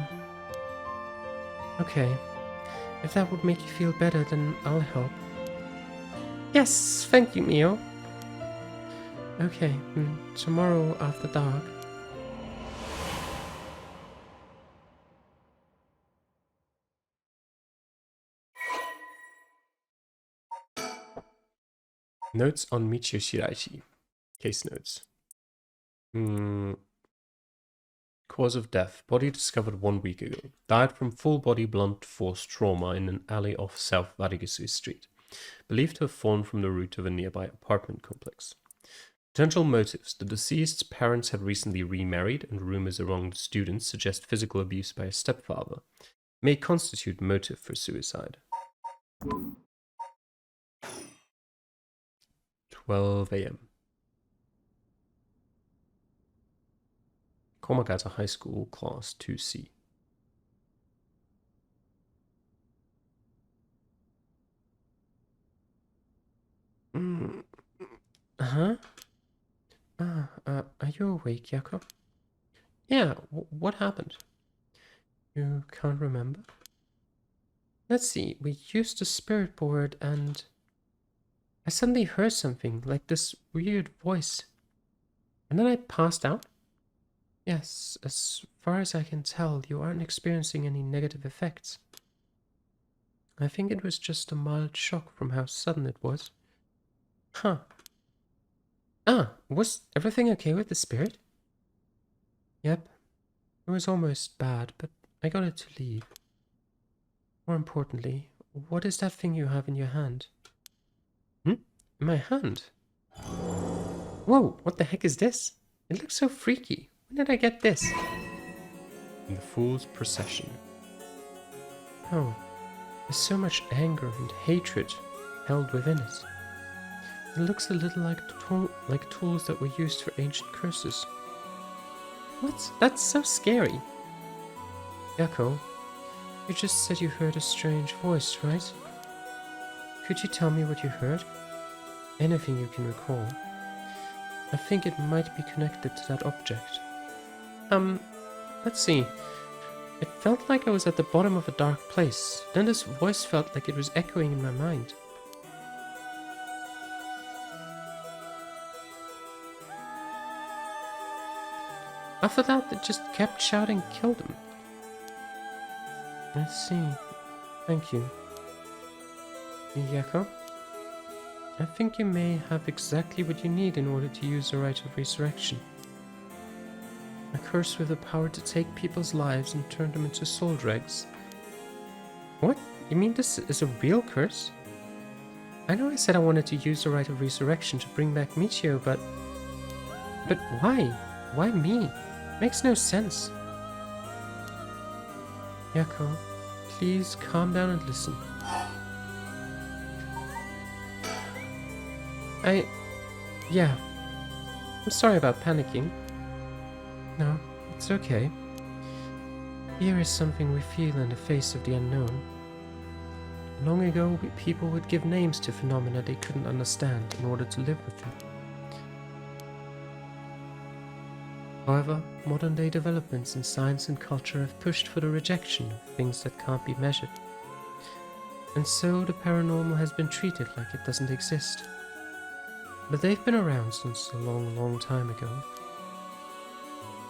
Okay. If that would make you feel better, then I'll help. Yes, thank you, Mio. Okay, tomorrow after dark. Notes on Michio Shiraishi. Case notes. Cause of death. Body discovered 1 week ago. Died from full body blunt force trauma in an alley off South Vatigasui Street. Believed to have fallen from the roof of a nearby apartment complex. Potential motives. The deceased's parents had recently remarried, and rumors among the students suggest physical abuse by a stepfather. May constitute motive for suicide. 12 a.m. Komagata High School, Class 2C. Are you awake, Yako? Yeah, what happened? You can't remember? Let's see, we used a spirit board and... I suddenly heard something, like this weird voice. And then I passed out? Yes, as far as I can tell, you aren't experiencing any negative effects. I think it was just a mild shock from how sudden it was. Huh. Was everything okay with the spirit? Yep. It was almost bad, but I got it to leave. More importantly, what is that thing you have in your hand? In my hand? Whoa, what the heck is this? It looks so freaky. When did I get this? In the Fool's Procession. Oh, there's so much anger and hatred held within it. It looks a little like tools that were used for ancient curses. What? That's so scary. Yako, you just said you heard a strange voice, right? Could you tell me what you heard? Anything you can recall. I think it might be connected to that object. Let's see. It felt like I was at the bottom of a dark place. Then this voice felt like it was echoing in my mind. After that, they just kept shouting, "Kill them." I see. Thank you. Yako? I think you may have exactly what you need in order to use the rite of resurrection. A curse with the power to take people's lives and turn them into soul dregs. What? You mean this is a real curse? I know I said I wanted to use the rite of resurrection to bring back Michio, but why? Why me? Makes no sense. Yako, please calm down and listen. Yeah. I'm sorry about panicking. No, it's okay. Fear is something we feel in the face of the unknown. Long ago, people would give names to phenomena they couldn't understand in order to live with them. However, modern-day developments in science and culture have pushed for the rejection of things that can't be measured. And so the paranormal has been treated like it doesn't exist. But they've been around since a long, long time ago.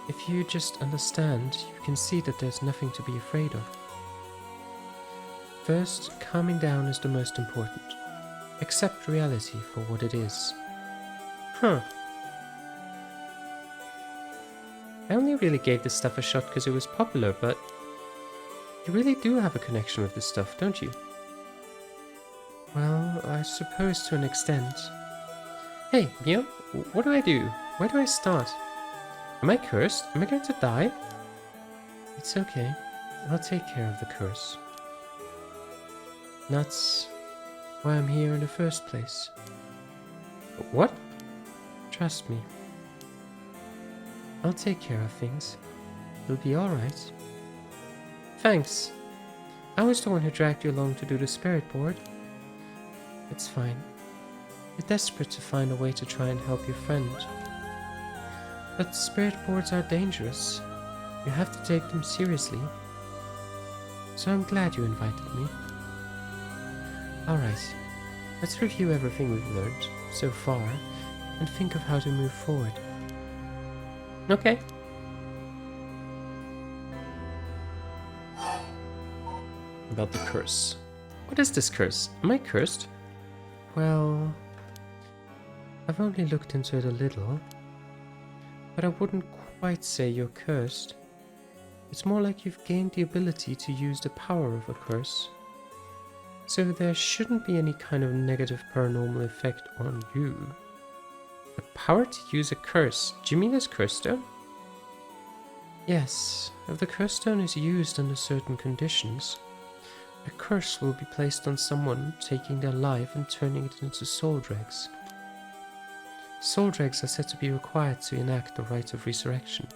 If you just understand, you can see that there's nothing to be afraid of. First, calming down is the most important. Accept reality for what it is. Huh. I only really gave this stuff a shot because it was popular, but you really do have a connection with this stuff, don't you? Well, I suppose to an extent. Hey, Mio, what do I do? Where do I start? Am I cursed? Am I going to die? It's okay. I'll take care of the curse. That's why I'm here in the first place. What? Trust me. I'll take care of things. It'll be alright. Thanks. I was the one who dragged you along to do the spirit board. It's fine. You're desperate to find a way to try and help your friend. But spirit boards are dangerous. You have to take them seriously. So I'm glad you invited me. Alright, let's review everything we've learned so far and think of how to move forward. Okay. About the curse. What is this curse? Am I cursed? Well, I've only looked into it a little, but I wouldn't quite say you're cursed. It's more like you've gained the ability to use the power of a curse. So there shouldn't be any kind of negative paranormal effect on you. The power to use a curse? Do you mean this curse stone? Yes, if the curse stone is used under certain conditions, a curse will be placed on someone, taking their life and turning it into soul dregs. Soul dregs are said to be required to enact the rite of resurrection.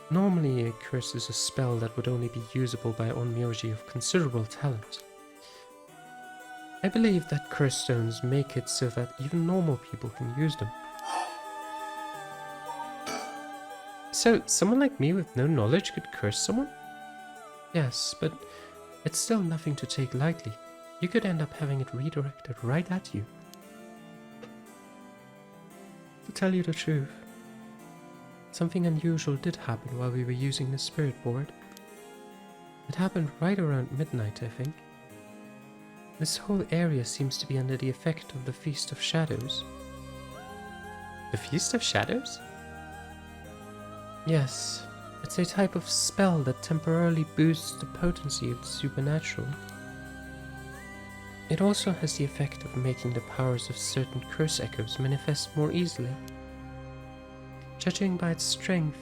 Normally, a curse is a spell that would only be usable by onmyoji of considerable talent. I believe that curse stones make it so that even normal people can use them. So, someone like me with no knowledge could curse someone? Yes, but it's still nothing to take lightly. You could end up having it redirected right at you. To tell you the truth, something unusual did happen while we were using the spirit board. It happened right around midnight, I think. This whole area seems to be under the effect of the Feast of Shadows. The Feast of Shadows? Yes, it's a type of spell that temporarily boosts the potency of the supernatural. It also has the effect of making the powers of certain curse echoes manifest more easily. Judging by its strength,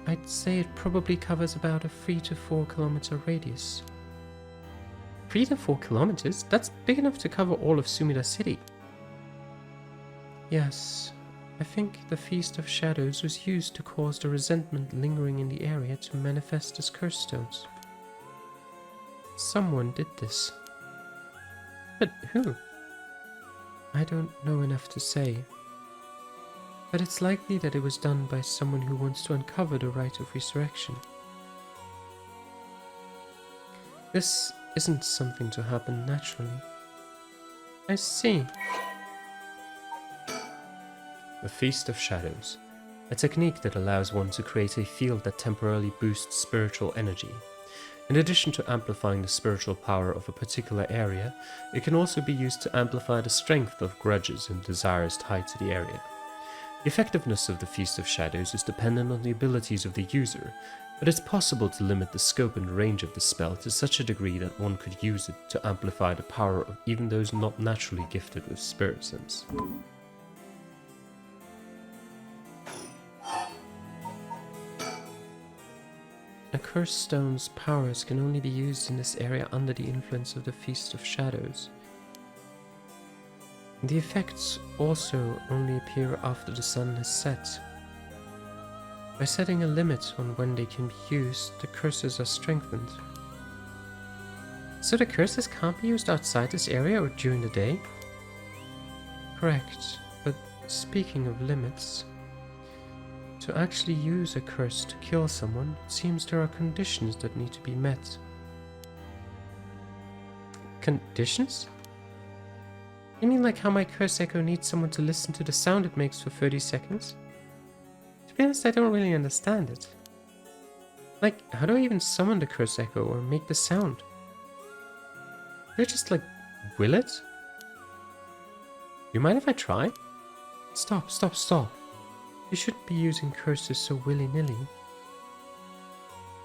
I'd say it probably covers about a 3 to 4 kilometer radius. 3 to 4 kilometers? That's big enough to cover all of Sumida City. Yes, I think the Feast of Shadows was used to cause the resentment lingering in the area to manifest as curse stones. Someone did this. But who? I don't know enough to say. But it's likely that it was done by someone who wants to uncover the rite of resurrection. This isn't something to happen naturally. I see. The Feast of Shadows. a technique that allows one to create a field that temporarily boosts spiritual energy. In addition to amplifying the spiritual power of a particular area, it can also be used to amplify the strength of grudges and desires tied to the area. The effectiveness of the Feast of Shadows is dependent on the abilities of the user, but it's possible to limit the scope and range of the spell to such a degree that one could use it to amplify the power of even those not naturally gifted with spirit sense. A cursed stone's powers can only be used in this area under the influence of the Feast of Shadows. The effects also only appear after the sun has set. By setting a limit on when they can be used, the curses are strengthened. So the curses can't be used outside this area or during the day? Correct, but speaking of limits, to actually use a curse to kill someone, it seems there are conditions that need to be met. Conditions? You mean like how my curse echo needs someone to listen to the sound it makes for 30 seconds? To be honest, I don't really understand it. Like, how do I even summon the curse echo or make the sound? Do I just like will it? You mind if I try? Stop. You shouldn't be using curses so willy-nilly.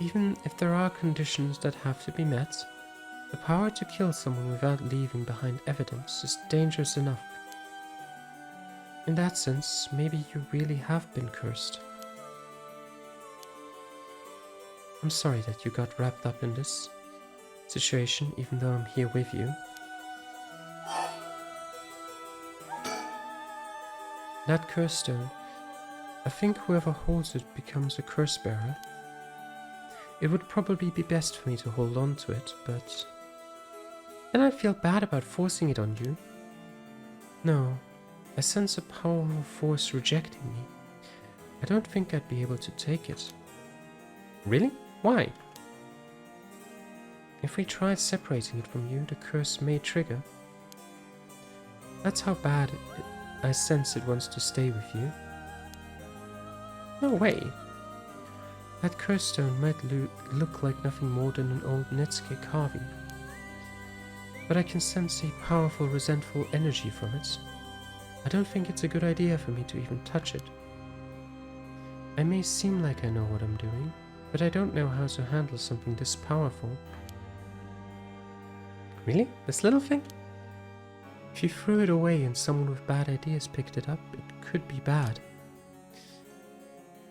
Even if there are conditions that have to be met, the power to kill someone without leaving behind evidence is dangerous enough. In that sense, maybe you really have been cursed. I'm sorry that you got wrapped up in this situation, even though I'm here with you. That curse stone, I think whoever holds it becomes a curse bearer. It would probably be best for me to hold on to it, but then I'd feel bad about forcing it on you. No, I sense a powerful force rejecting me. I don't think I'd be able to take it. Really? Why? If we tried separating it from you, the curse may trigger. That's how bad I sense it wants to stay with you. No way. That curse stone might look like nothing more than an old Netsuke carving. But I can sense a powerful, resentful energy from it. I don't think it's a good idea for me to even touch it. I may seem like I know what I'm doing, but I don't know how to handle something this powerful. Really? This little thing? If you threw it away and someone with bad ideas picked it up, it could be bad.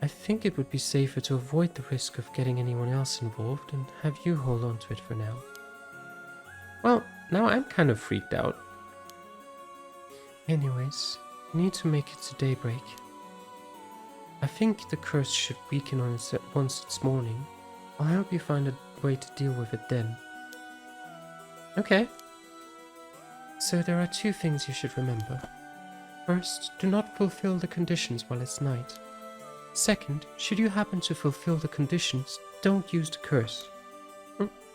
I think it would be safer to avoid the risk of getting anyone else involved and have you hold on to it for now. Well, now I'm kind of freaked out. Anyways, you need to make it to daybreak. I think the curse should weaken on it once it's morning. I'll help you find a way to deal with it then. Okay. So there are two things you should remember. First, do not fulfill the conditions while it's night. Second, should you happen to fulfill the conditions, don't use the curse.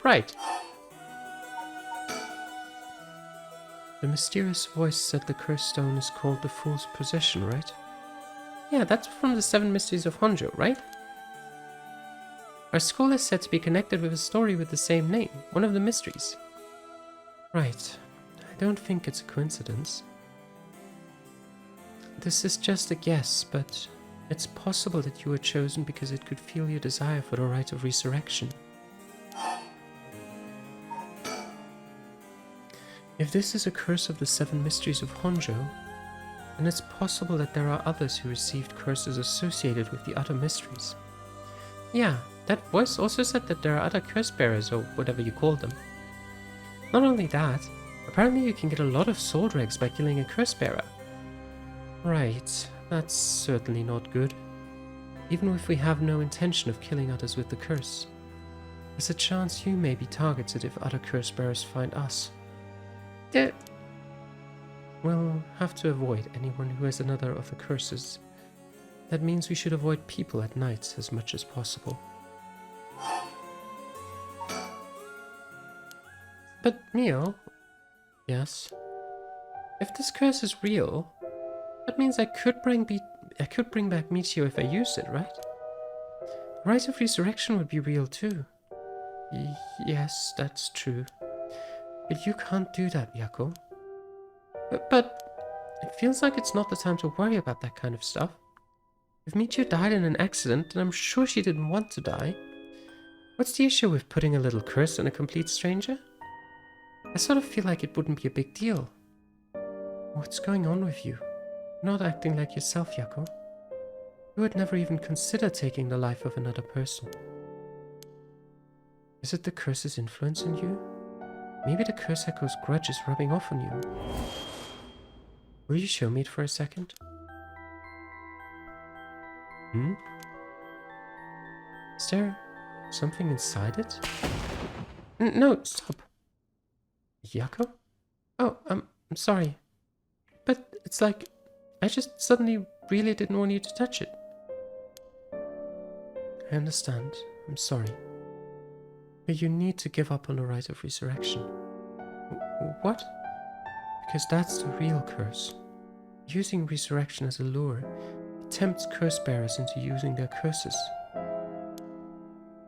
Right. The mysterious voice said the cursed stone is called the Fool's Possession, right? Yeah, that's from the 7 Mysteries of Honjo, right? Our school is said to be connected with a story with the same name, one of the mysteries. Right. I don't think it's a coincidence. This is just a guess, but it's possible that you were chosen because it could feel your desire for the right of resurrection. If this is a curse of the 7 Mysteries of Honjo, then it's possible that there are others who received curses associated with the other mysteries. Yeah, that voice also said that there are other curse bearers, or whatever you call them. Not only that, apparently you can get a lot of soul dregs by killing a curse bearer. Right, that's certainly not good. Even if we have no intention of killing others with the curse, there's a chance you may be targeted if other curse bearers find us. We'll have to avoid anyone who has another of the curses. That means we should avoid people at night as much as possible. But Mio... Yes? If this curse is real, that means I could bring I could bring back Michio if I used it, right? The Rise of Resurrection would be real too. Yes, that's true. But you can't do that, Yako. But it feels like it's not the time to worry about that kind of stuff. If Michio died in an accident, then I'm sure she didn't want to die. What's the issue with putting a little curse on a complete stranger? I sort of feel like it wouldn't be a big deal. What's going on with you? You're not acting like yourself, Yako. You would never even consider taking the life of another person. Is it the curse's influence on you? Maybe the curse echo's grudge is rubbing off on you. Will you show me it for a second? Is there something inside it? No, stop. Yako? Oh, I'm sorry. But it's like, I just suddenly really didn't want you to touch it. I understand. I'm sorry. But you need to give up on the right of resurrection. What? Because that's the real curse. Using resurrection as a lure, it tempts curse bearers into using their curses.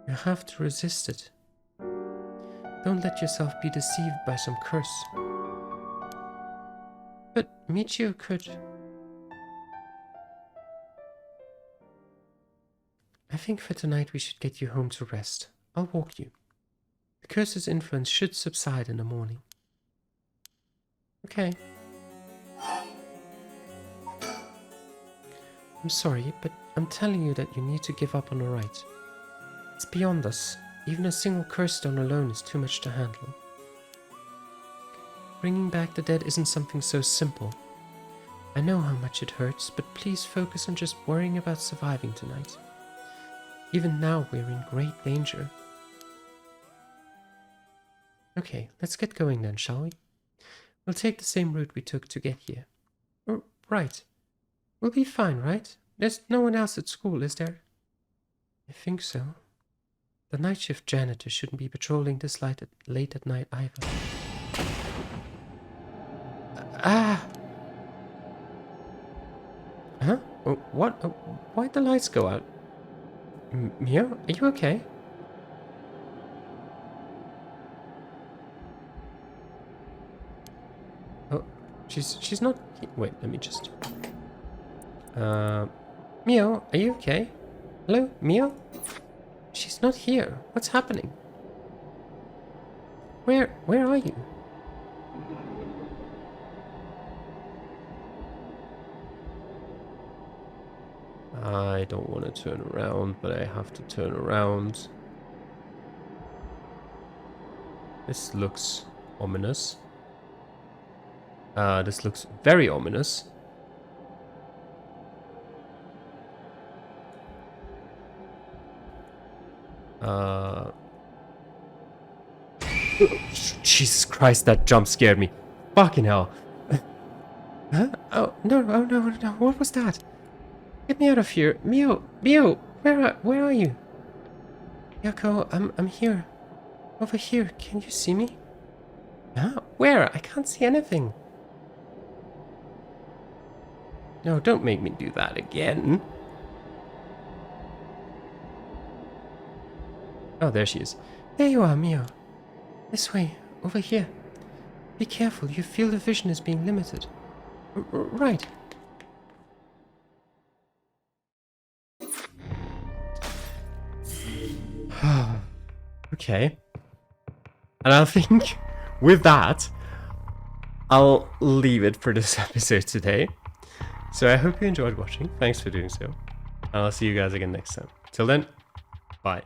You have to resist it. Don't let yourself be deceived by some curse. But Michio could... I think for tonight we should get you home to rest. I'll walk you. The curse's influence should subside in the morning. Okay. I'm sorry, but I'm telling you that you need to give up on the right. It's beyond us. Even a single curse stone alone is too much to handle. Bringing back the dead isn't something so simple. I know how much it hurts, but please focus on just worrying about surviving tonight. Even now we're in great danger. Okay, let's get going then, shall we? We'll take the same route we took to get here. Oh, right. We'll be fine, right? There's no one else at school, is there? I think so. The night shift janitor shouldn't be patrolling this late at night either. Huh? Oh, what? Oh, why'd the lights go out? Mio, are you okay? Oh, she's not... Wait, let me just... Mio, are you okay? Hello, Mio? She's not here. What's happening? Where are you? I don't want to turn around, but I have to turn around. This looks ominous. This looks very ominous. Jesus Christ, that jump scared me. Fucking hell. Huh? Oh no, what was that? Get me out of here. Mio, where are you? Yako, I'm here. Over here, can you see me? Huh? Where? I can't see anything. No, don't make me do that again. Oh, there she is. There you are, Mio. This way, over here. Be careful, your field of vision is being limited. Right. Okay. And I think with that, I'll leave it for this episode today. So I hope you enjoyed watching. Thanks for doing so. And I'll see you guys again next time. Till then, bye.